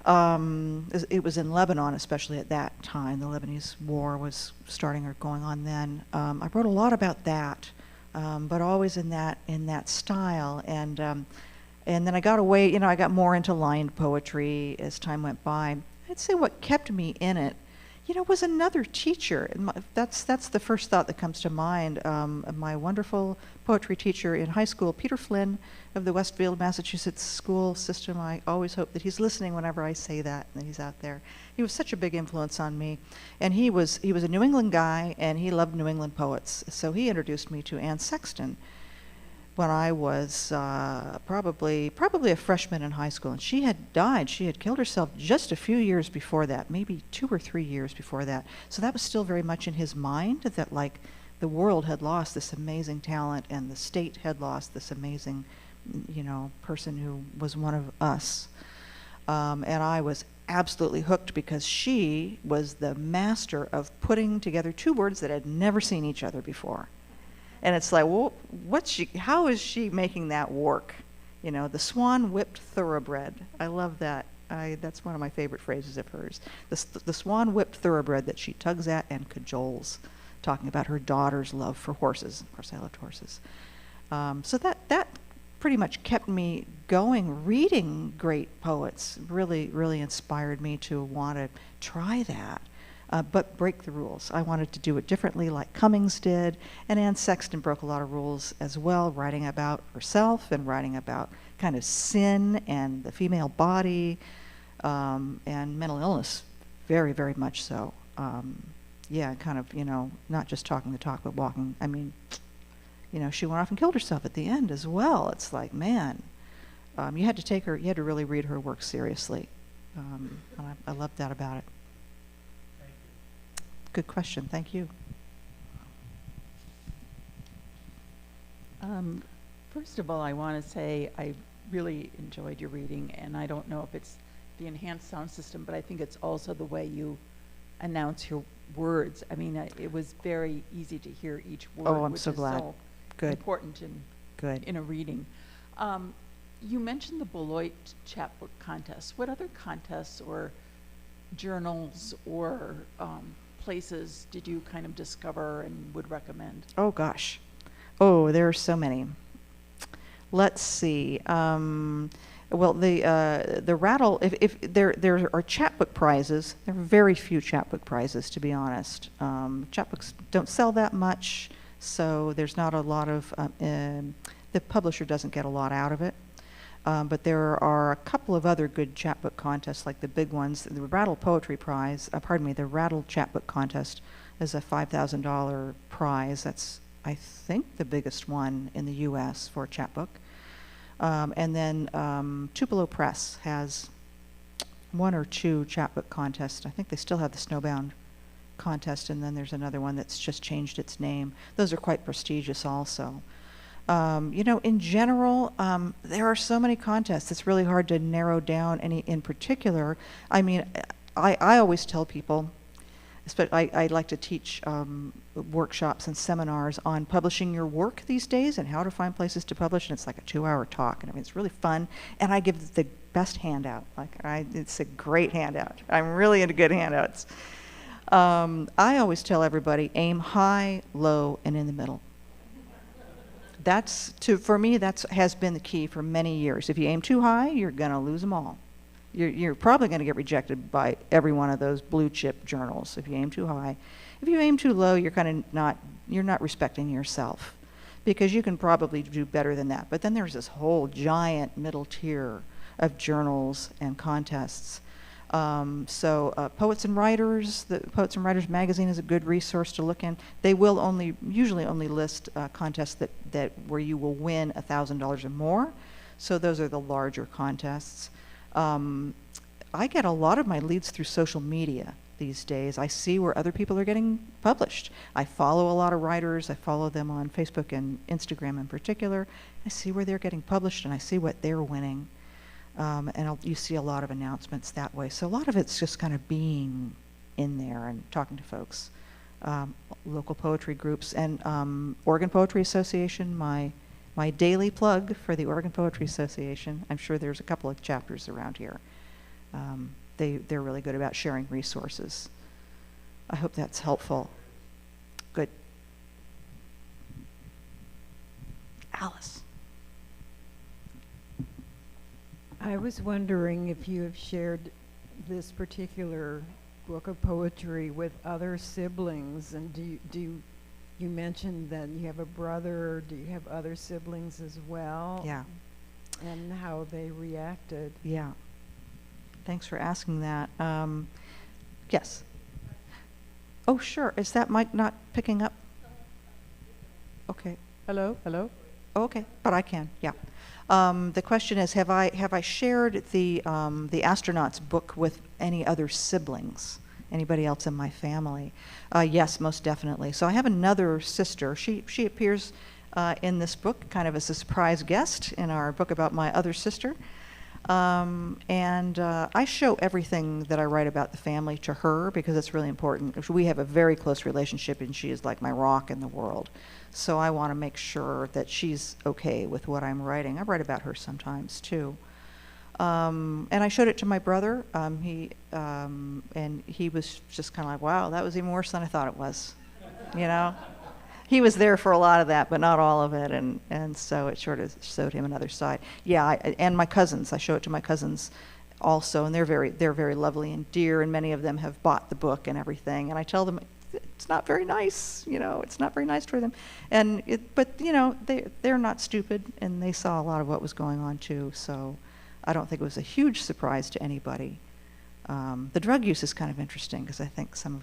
It was in Lebanon, especially at that time. The Lebanese war was starting or going on then. I wrote a lot about that, but always in that style. And then I got away. You know, I got more into lined poetry as time went by. I'd say what kept me in it, you know, was another teacher. That's the first thought that comes to mind. My wonderful poetry teacher in high school, Peter Flynn of the Westfield, Massachusetts school system. I always hope that he's listening whenever I say that, and that he's out there. He was such a big influence on me. And he was a New England guy, and he loved New England poets. So he introduced me to Anne Sexton when I was probably a freshman in high school. And she had died. She had killed herself just a few years before that, maybe 2 or 3 years before that. So that was still very much in his mind, that like the world had lost this amazing talent and the state had lost this amazing, you know, person who was one of us. And I was absolutely hooked because she was the master of putting together two words that had never seen each other before. And it's like, well, how is she making that work? You know, the swan whipped thoroughbred. I love that. That's one of my favorite phrases of hers. The swan whipped thoroughbred that she tugs at and cajoles, talking about her daughter's love for horses. Of course, I loved horses. So that pretty much kept me going. Reading great poets really inspired me to want to try that. But break the rules. I wanted to do it differently like Cummings did, and Anne Sexton broke a lot of rules as well, writing about herself and writing about kind of sin and the female body and mental illness, very, very much so. Yeah, kind of, you know, not just talking the talk, but walking. I mean, you know, she went off and killed herself at the end as well. It's like, man, you had to really read her work seriously. And I love that about it. Good question. Thank you. First of all, I want to say I really enjoyed your reading, and I don't know if it's the enhanced sound system, but I think it's also the way you announce your words. I mean, it was very easy to hear each word. Oh, I'm which so is glad. So Good. important in a reading. You mentioned the Beloit chapbook contest. What other contests or journals or places did you kind of discover and would recommend? Oh gosh. Oh, there are so many. Let's see. Well, the Rattle. If there are chapbook prizes, there are very few chapbook prizes, to be honest. Chapbooks don't sell that much, so there's not a lot of. The publisher doesn't get a lot out of it. But there are a couple of other good chapbook contests, like the big ones. The Rattle Poetry Prize, the Rattle Chapbook Contest is a $5,000 prize. That's, I think, the biggest one in the U.S. for a chapbook. And then Tupelo Press has 1 or 2 chapbook contests. I think they still have the Snowbound contest, and then there's another one that's just changed its name. Those are quite prestigious also. You know, in general, there are so many contests. It's really hard to narrow down any in particular. I mean, I always tell people, I like to teach workshops and seminars on publishing your work these days and how to find places to publish. And it's like a 2-hour talk. And I mean, it's really fun. And I give the best handout. It's a great handout. I'm really into good handouts. I always tell everybody, aim high, low, and in the middle. For me, that has been the key for many years. If you aim too high, you're going to lose them all. You're probably going to get rejected by every one of those blue chip journals if you aim too high. If you aim too low, you're not respecting yourself, because you can probably do better than that. But then there's this whole giant middle tier of journals and contests. Poets and Writers, the Poets and Writers magazine is a good resource to look in. They will usually only list contests that where you will win $1,000 or more. So those are the larger contests. I get a lot of my leads through social media these days. I see where other people are getting published. I follow a lot of writers. I follow them on Facebook and Instagram in particular. I see where they're getting published, and I see what they're winning. And you see a lot of announcements that way. So a lot of it's just kind of being in there and talking to folks. Local poetry groups and Oregon Poetry Association, my daily plug for the Oregon Poetry Association. I'm sure there's a couple of chapters around here. They're really good about sharing resources. I hope that's helpful. Good. Alice. I was wondering if you have shared this particular book of poetry with other siblings, and you mentioned that you have a brother. Do you have other siblings as well? Yeah. And how they reacted? Yeah. Thanks for asking that. Yes. Oh, sure. Is that mic not picking up? Okay. Hello? Hello? Oh, okay. But I can. Yeah. The question is, have I shared the astronaut's book with any other siblings? Anybody else in my family? Yes, most definitely. So I have another sister. She appears in this book kind of as a surprise guest in our book about my other sister. And I show everything that I write about the family to her because it's really important. We have a very close relationship, and she is like my rock in the world. So I want to make sure that she's okay with what I'm writing. I write about her sometimes too. And I showed it to my brother. And he was just kind of like, wow, that was even worse than I thought it was. You know? He was there for a lot of that, but not all of it, and so it sort of showed him another side. Yeah, and my cousins, I show it to my cousins also, and they're very lovely and dear, and many of them have bought the book and everything. And I tell them it's not very nice, it's not very nice for them, but they're not stupid, and they saw a lot of what was going on too. So I don't think it was a huge surprise to anybody. The drug use is kind of interesting because I think some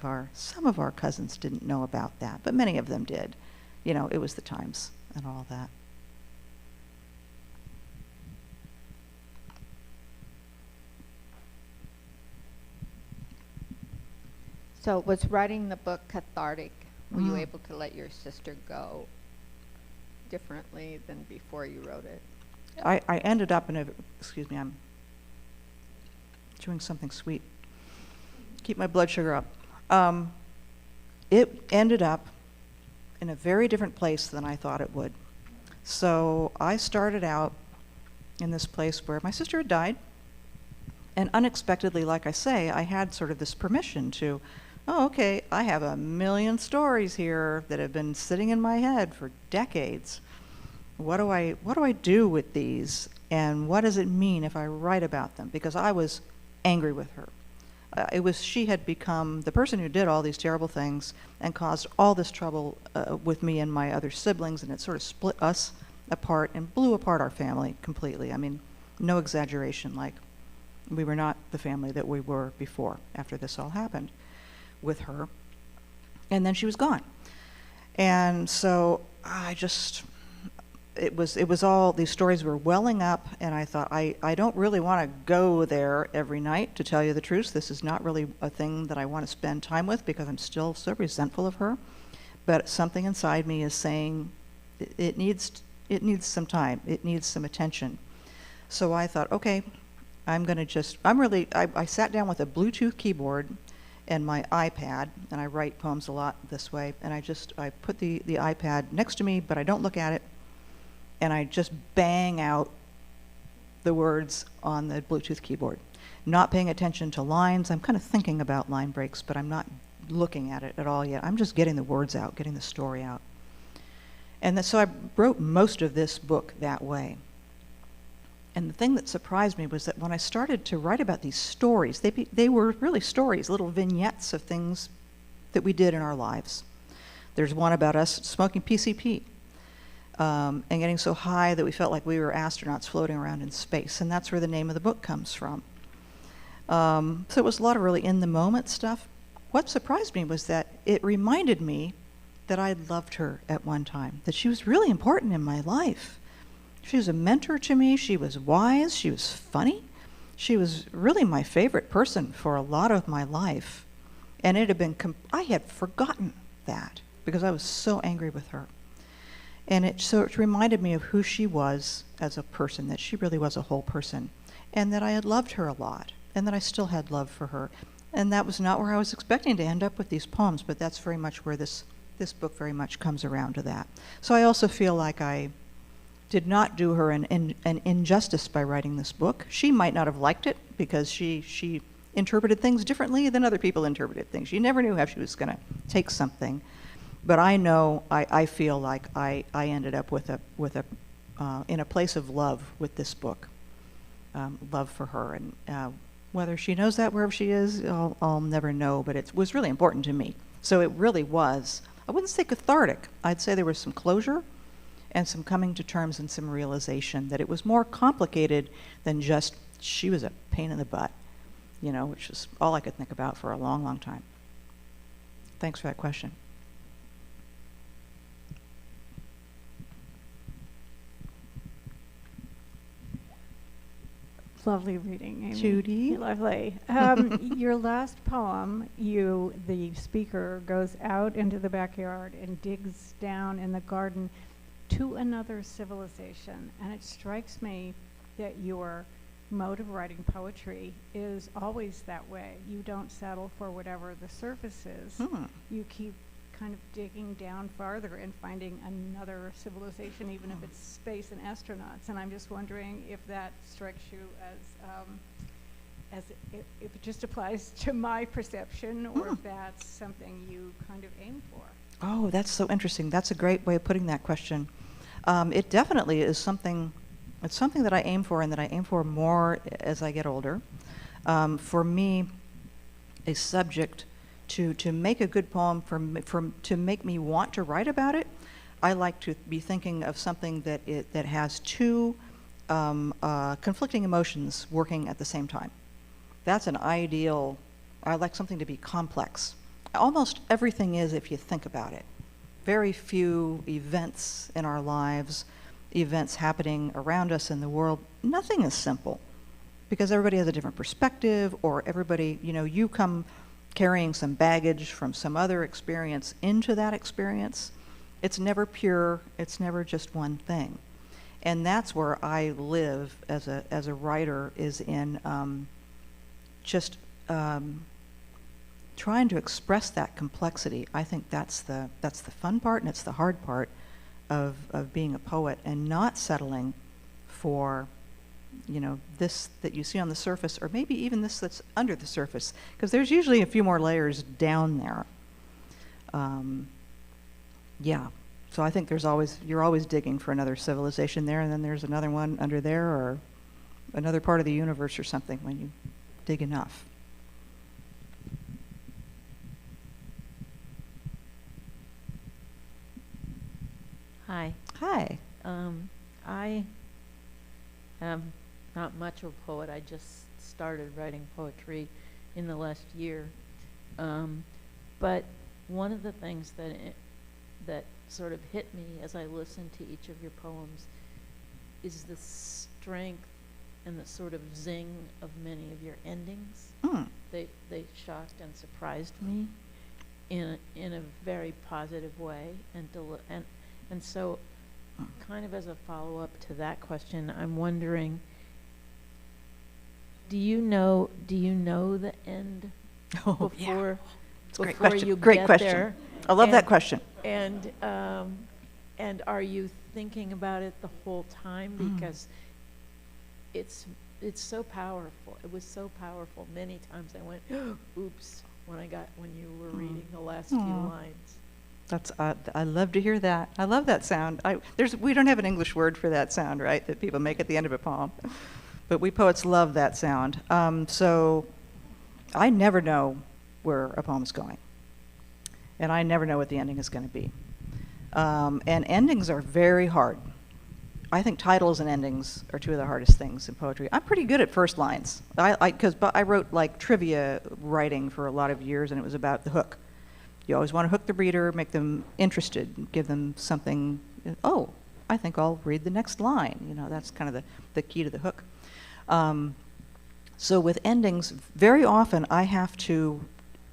of our cousins didn't know about that, but many of them did. It was the times and all that. So was writing the book cathartic? Were you Mm. able to let your sister go differently than before you wrote it? I ended up in excuse me, I'm doing something sweet. Keep my blood sugar up. It ended up in a very different place than I thought it would. So I started out in this place where my sister had died, and unexpectedly, like I say, I had sort of this permission to, oh, okay, I have a million stories here that have been sitting in my head for decades. What do I do with these, and what does it mean if I write about them? Because I was angry with her. She had become the person who did all these terrible things and caused all this trouble with me and my other siblings, and it sort of split us apart and blew apart our family completely. I mean, no exaggeration, like we were not the family that we were before after this all happened with her. And then she was gone. And so it was all, these stories were welling up, and I thought, I don't really want to go there every night, to tell you the truth. This is not really a thing that I want to spend time with because I'm still so resentful of her. But something inside me is saying, it needs some time, it needs some attention. So I thought, okay, I sat down with a Bluetooth keyboard and my iPad, and I write poems a lot this way, and I put the iPad next to me, but I don't look at it, and I just bang out the words on the Bluetooth keyboard, not paying attention to lines. I'm kind of thinking about line breaks, but I'm not looking at it at all yet. I'm just getting the words out, getting the story out. And so I wrote most of this book that way. And the thing that surprised me was that when I started to write about these stories, they were really stories, little vignettes of things that we did in our lives. There's one about us smoking PCP and getting so high that we felt like we were astronauts floating around in space, and that's where the name of the book comes from. So it was a lot of really in-the-moment stuff. What surprised me was that it reminded me that I loved her at one time, that she was really important in my life. She was a mentor to me. She was wise. She was funny. She was really my favorite person for a lot of my life. And it had been, I had forgotten that because I was so angry with her. And it reminded me of who she was as a person, that she really was a whole person, and that I had loved her a lot, and that I still had love for her. and that was not where I was expecting to end up with these poems, but that's very much where this book very much comes around to that. So I also feel like I did not do her an injustice by writing this book. She might not have liked it because she interpreted things differently than other people interpreted things. She never knew how she was going to take something. But I know, I feel like I ended up in a place of love with this book, love for her. And whether she knows that wherever she is, I'll never know, but it was really important to me. So it really was, I wouldn't say cathartic. I'd say there was some closure and some coming to terms and some realization that it was more complicated than just she was a pain in the butt, you know, which is all I could think about for a long, long time. Thanks for that question. Lovely reading, Amy. Judy? Lovely. Your last poem, the speaker goes out into the backyard and digs down in the garden to another civilization. And it strikes me that your mode of writing poetry is always that way. You don't settle for whatever the surface is. You keep kind of digging down farther and finding another civilization, even if it's space and astronauts. And I'm just wondering if that strikes you as if it just applies to my perception, or if that's something you kind of aim for. Oh, that's so interesting. That's a great way of putting that question. It definitely is something. It's something that I aim for, and that I aim for more as I get older. For me, a subject to make a good poem, to make me want to write about it, I like to be thinking of something that has two conflicting emotions working at the same time. That's an ideal. I like something to be complex. Almost everything is, if you think about it. Very few events in our lives, events happening around us in the world, nothing is simple, because everybody has a different perspective, or everybody, you know, you come carrying some baggage from some other experience into that experience. It's never pure, it's never just one thing. And that's where I live as a writer, is in trying to express that complexity. I think that's the fun part, and it's the hard part of being a poet, and not settling for, you know, this that you see on the surface, or maybe even this that's under the surface, because there's usually a few more layers down there. Yeah, so I think you're always digging for another civilization there, and then there's another one under there, or another part of the universe or something when you dig enough. Hi. Hi. I am not much of a poet. I just started writing poetry in the last year. But one of the things that sort of hit me as I listened to each of your poems is the strength and the sort of zing of many of your endings. They shocked and surprised me in a very positive way, and so, kind of as a follow-up to that question, I'm wondering, do you know the end before, yeah. It's a great before question. you Great get question. there? I love that question. And are you thinking about it the whole time? Because it's so powerful. It was so powerful. Many times I went, oops, when you were reading the last few lines. That's I love to hear that. I love that sound. We don't have an English word for that sound, right, that people make at the end of a poem, but we poets love that sound. So I never know where a poem's going, and I never know what the ending is going to be. And endings are very hard. I think titles and endings are two of the hardest things in poetry. I'm pretty good at first lines, because I wrote like trivia writing for a lot of years, and it was about the hook. You always want to hook the reader, make them interested, give them something. Oh, I think I'll read the next line. You know, that's kind of the key to the hook. So with endings, very often I have to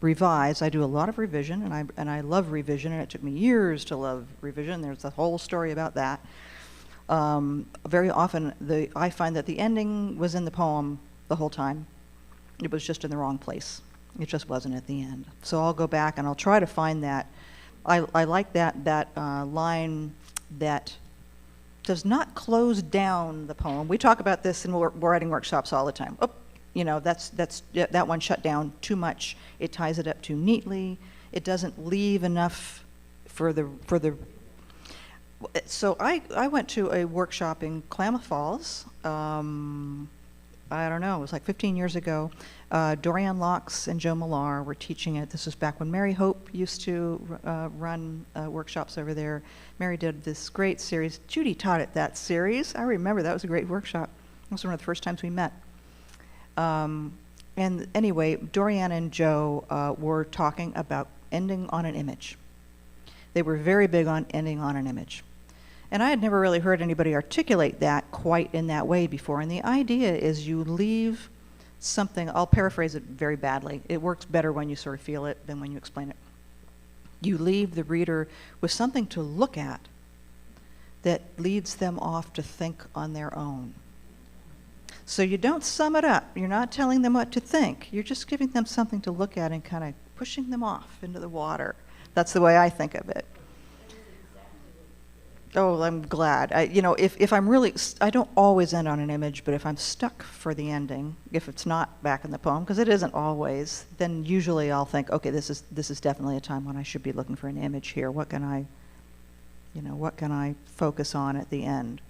revise. I do a lot of revision, and I love revision, and it took me years to love revision. There's a whole story about that. Very often I find that the ending was in the poem the whole time. It was just in the wrong place. It just wasn't at the end. So I'll go back and I'll try to find that. I like that line that does not close down the poem. We talk about this in writing workshops all the time. Oh, you know, that one shut down too much. It ties it up too neatly. It doesn't leave enough for the. So I went to a workshop in Klamath Falls. I don't know, it was like 15 years ago. Dorianne Locks and Joe Millar were teaching it. This was back when Mary Hope used to run workshops over there. Mary did this great series. Judy taught at that series. I remember that was a great workshop. It was one of the first times we met. And anyway, Dorianne and Joe were talking about ending on an image. They were very big on ending on an image. And I had never really heard anybody articulate that quite in that way before. And the idea is you leave something, I'll paraphrase it very badly. It works better when you sort of feel it than when you explain it. You leave the reader with something to look at that leads them off to think on their own. So you don't sum it up. You're not telling them what to think. You're just giving them something to look at and kind of pushing them off into the water. That's the way I think of it. Oh, I'm glad. You know, if I'm really, I don't always end on an image, but if I'm stuck for the ending, if it's not back in the poem, because it isn't always, then usually I'll think, okay, this is definitely a time when I should be looking for an image here. What can I focus on at the end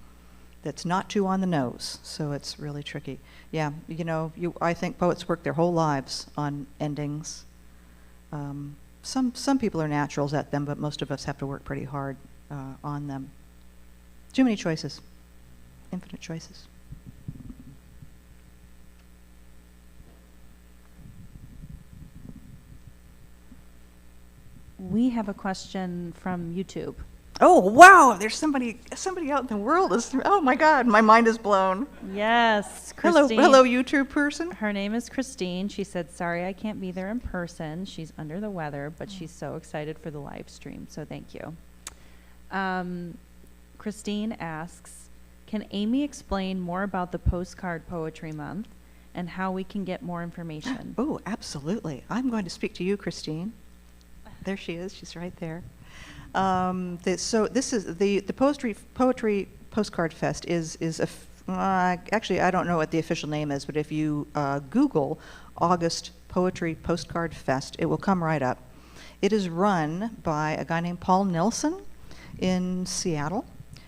that's not too on the nose? So it's really tricky. Yeah, you know, I think poets work their whole lives on endings. Some people are naturals at them, but most of us have to work pretty hard on them. Too many choices, infinite choices. We have a question from YouTube. Oh, wow, there's somebody out in the world. Oh my God, my mind is blown. Yes, Hello, Christine. hello, YouTube person. Her name is Christine. She said, sorry, I can't be there in person. She's under the weather, but she's so excited for the live stream, so thank you. Christine asks, can Amy explain more about the Postcard Poetry Month and how we can get more information? Oh, absolutely. I'm going to speak to you, Christine. There she is. She's right there. So this is the Poetry Postcard Fest is actually, I don't know what the official name is, but if you Google August Poetry Postcard Fest, it will come right up. It is run by a guy named Paul Nelson in Seattle,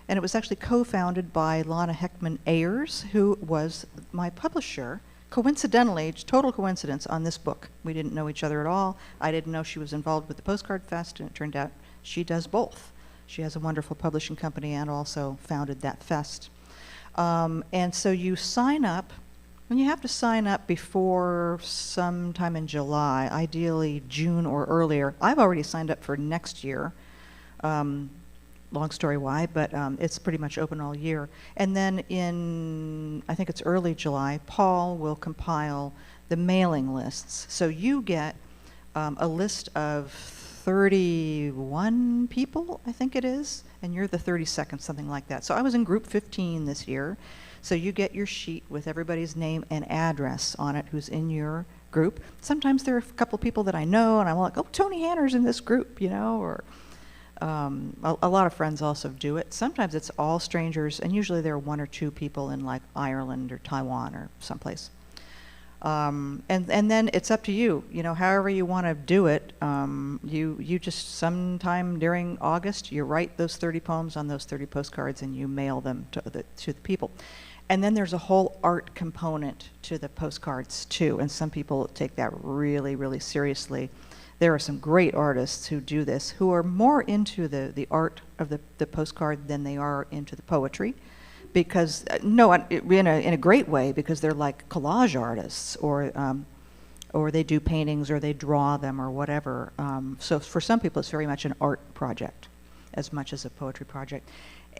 and it was actually co-founded by Lana Heckman Ayers, who was my publisher, coincidentally, total coincidence, on this book. We didn't know each other at all. I didn't know she was involved with the Postcard Fest, and it turned out she does both. She has a wonderful publishing company and also founded that fest. And so you sign up, and you have to sign up before sometime in July, ideally June or earlier. I've already signed up for next year. Long story why, but it's pretty much open all year. And then in, I think it's early July, Paul will compile the mailing lists. So you get a list of 31 people, I think it is, and you're the 32nd, something like that. So I was in group 15 this year. So you get your sheet with everybody's name and address on it who's in your group. Sometimes there are a couple people that I know, and I'm like, oh, Tony Hanner's in this group, you know, or a lot of friends also do it. Sometimes it's all strangers, and usually there are one or two people in like Ireland or Taiwan or someplace. And then it's up to you, you know, however you want to do it. You just sometime during August, you write those 30 poems on those 30 postcards and you mail them to the people. And then there's a whole art component to the postcards too, and some people take that really, really seriously. There are some great artists who do this, who are more into the art of the postcard than they are into the poetry. Because, no, in a great way, because they're like collage artists, or they do paintings, or they draw them, or whatever. So for some people, it's very much an art project, as much as a poetry project.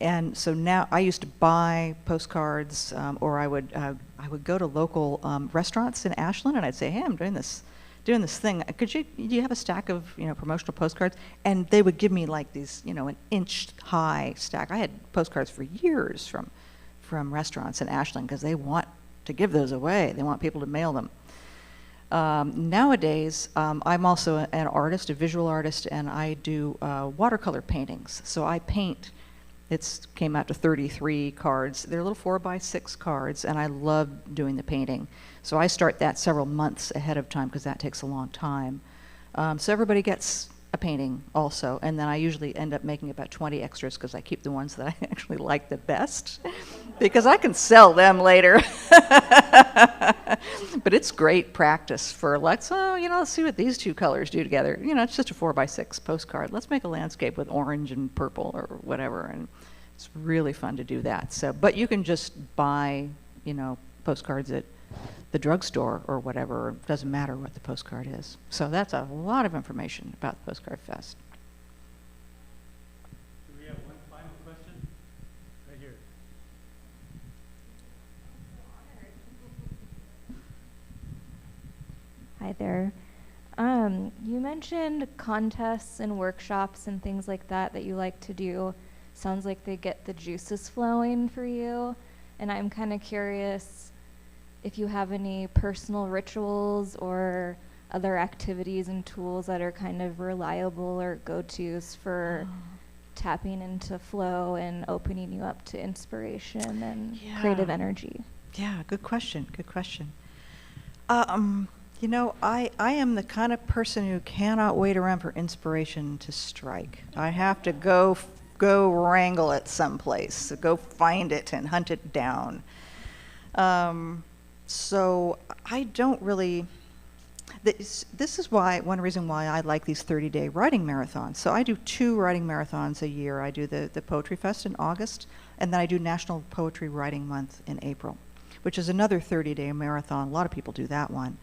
And so now, I used to buy postcards, or I would go to local restaurants in Ashland, and I'd say, hey, I'm doing this thing. Do you have a stack of, you know, promotional postcards? And they would give me like these, you know, an inch high stack. I had postcards for years from restaurants in Ashland because they want to give those away. They want people to mail them. Nowadays, I'm also an artist, a visual artist, and I do watercolor paintings. So I paint. It's came out to 33 cards. They're little 4x6 cards, and I love doing the painting. So I start that several months ahead of time because that takes a long time. So everybody gets a painting also, and then I usually end up making about 20 extras because I keep the ones that I actually like the best because I can sell them later. But it's great practice for let's see what these two colors do together. It's just a 4x6 postcard. Let's make a landscape with orange and purple or whatever, and it's really fun to do that. So, but you can just buy, postcards at the drugstore or whatever. It doesn't matter what the postcard is. So that's a lot of information about the Postcard Fest. Do we have one final question? Right here. Hi there. You mentioned contests and workshops and things like that you like to do. Sounds like they get the juices flowing for you. And I'm kind of curious if you have any personal rituals or other activities and tools that are kind of reliable or go-tos for tapping into flow and opening you up to inspiration and creative energy. Yeah, good question. Good question. I am the kind of person who cannot wait around for inspiration to strike. I have to go wrangle it someplace, so go find it and hunt it down. So I don't really. This is one reason why I like these 30-day writing marathons. So I do 2 writing marathons a year. I do the Poetry Fest in August, and then I do National Poetry Writing Month in April, which is another 30-day marathon. A lot of people do that one,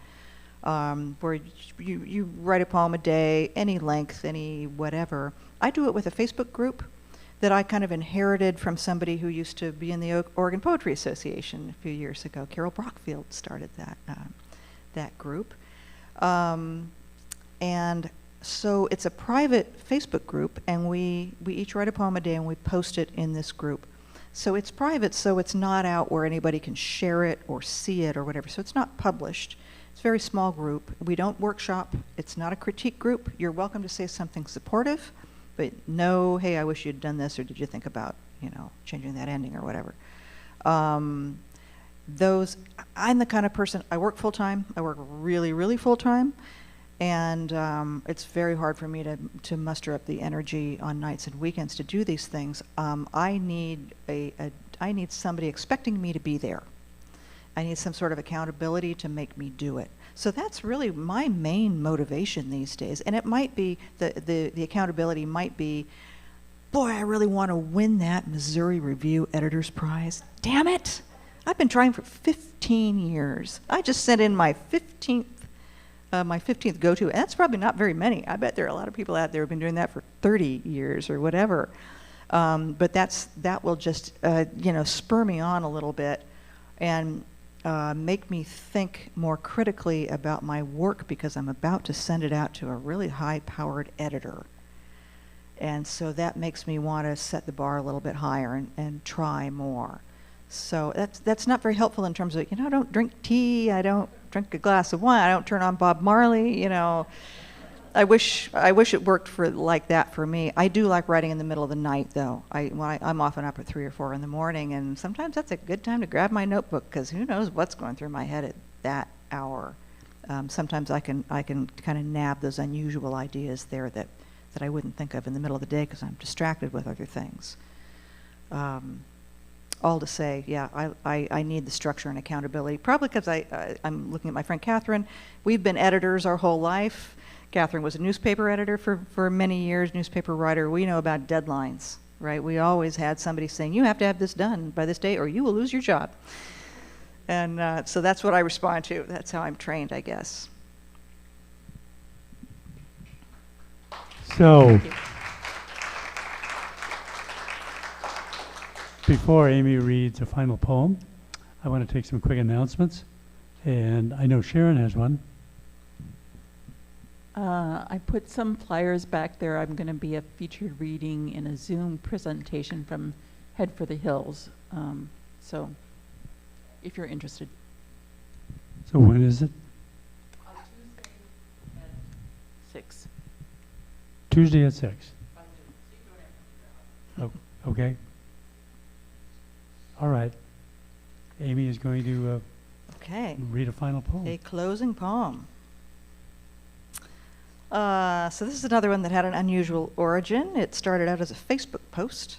where you write a poem a day, any length, any whatever. I do it with a Facebook group that I kind of inherited from somebody who used to be in the Oregon Poetry Association a few years ago. Carol Brockfield started that group. And so it's a private Facebook group, and we each write a poem a day and we post it in this group. So it's private, so it's not out where anybody can share it or see it or whatever. So it's not published. It's a very small group. We don't workshop. It's not a critique group. You're welcome to say something supportive, but no, hey, I wish you'd done this, or did you think about, changing that ending or whatever. I'm the kind of person, I work full-time. I work really, really full-time. And it's very hard for me to muster up the energy on nights and weekends to do these things. I need somebody expecting me to be there. I need some sort of accountability to make me do it. So that's really my main motivation these days. And it might be, the accountability might be, boy, I really want to win that Missouri Review Editor's Prize. Damn it! I've been trying for 15 years. I just sent in my 15th go-to, and that's probably not very many. I bet there are a lot of people out there who've been doing that for 30 years or whatever. But that will just, spur me on a little bit and make me think more critically about my work, because I'm about to send it out to a really high-powered editor. And so that makes me want to set the bar a little bit higher and try more. So that's not very helpful in terms of, I don't drink tea, I don't drink a glass of wine, I don't turn on Bob Marley, I wish it worked like that for me. I do like writing in the middle of the night, though. I'm often up at 3 or 4 in the morning, and sometimes that's a good time to grab my notebook, because who knows what's going through my head at that hour. Sometimes I can kind of nab those unusual ideas there that I wouldn't think of in the middle of the day because I'm distracted with other things. All to say, yeah, I need the structure and accountability. Probably because I'm looking at my friend Catherine. We've been editors our whole life. Catherine was a newspaper editor for many years, newspaper writer. We know about deadlines, right? We always had somebody saying, you have to have this done by this date or you will lose your job. And so that's what I respond to. That's how I'm trained, I guess. So, before Amy reads a final poem, I want to take some quick announcements. And I know Sharon has one. I put some flyers back there. I'm going to be a featured reading in a Zoom presentation from Head for the Hills. So if you're interested. So when is it? On Tuesday at 6. Okay. All right. Amy is going to Okay. read a final poem. A closing poem. So this is another one that had an unusual origin. It started out as a Facebook post.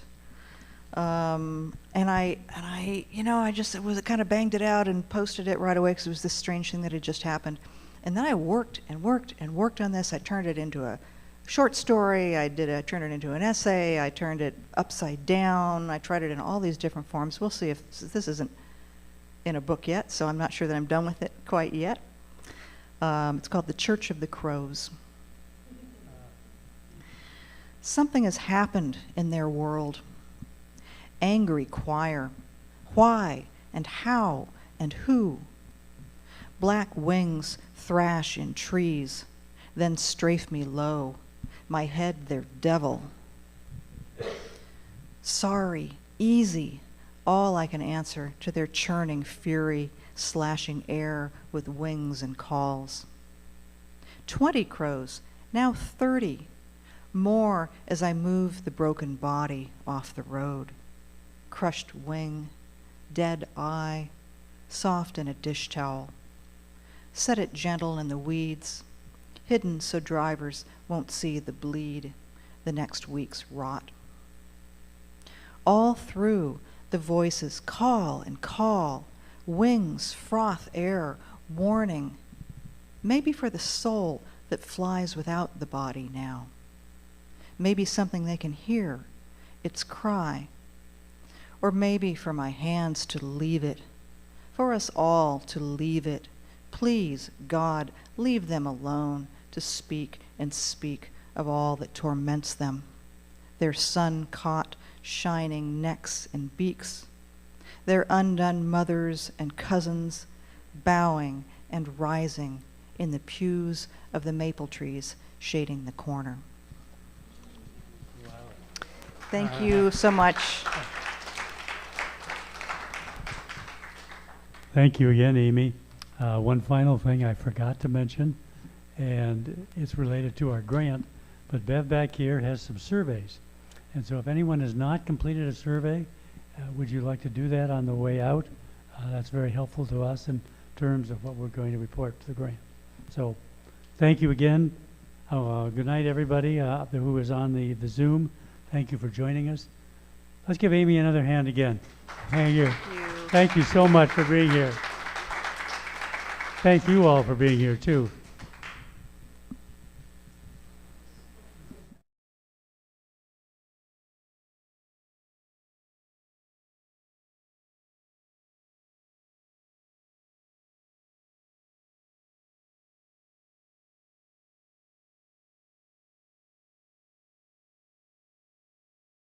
And I, you know, it kind of banged it out and posted it right away because it was this strange thing that had just happened. And then I worked and worked and worked on this. I turned it into a short story. I turned it into an essay. I turned it upside down. I tried it in all these different forms. We'll see if this isn't in a book yet, so I'm not sure that I'm done with it quite yet. It's called The Church of the Crows. Something has happened in their world. Angry choir. Why and how and who? Black wings thrash in trees, then strafe me low, my head their devil. Sorry, easy, all I can answer to their churning fury, slashing air with wings and calls. 20 crows, now 30, more as I move the broken body off the road. Crushed wing, dead eye, soft in a dish towel. Set it gentle in the weeds, hidden so drivers won't see the bleed, the next week's rot. All through, the voices call and call, wings froth air, warning, maybe for the soul that flies without the body now. Maybe something they can hear, its cry. Or maybe for my hands to leave it, for us all to leave it. Please, God, leave them alone to speak and speak of all that torments them, their sun-caught, shining necks and beaks, their undone mothers and cousins bowing and rising in the pews of the maple trees shading the corner. Thank you so much. Thank you again, Amy. One final thing I forgot to mention, and it's related to our grant, but Bev back here has some surveys. And so if anyone has not completed a survey, would you like to do that on the way out? That's very helpful to us in terms of what we're going to report to the grant. So thank you again. Good night, everybody who is on the Zoom. Thank you for joining us. Let's give Amy another hand again. Thank you. Thank you so much for being here. Thank you all for being here, too.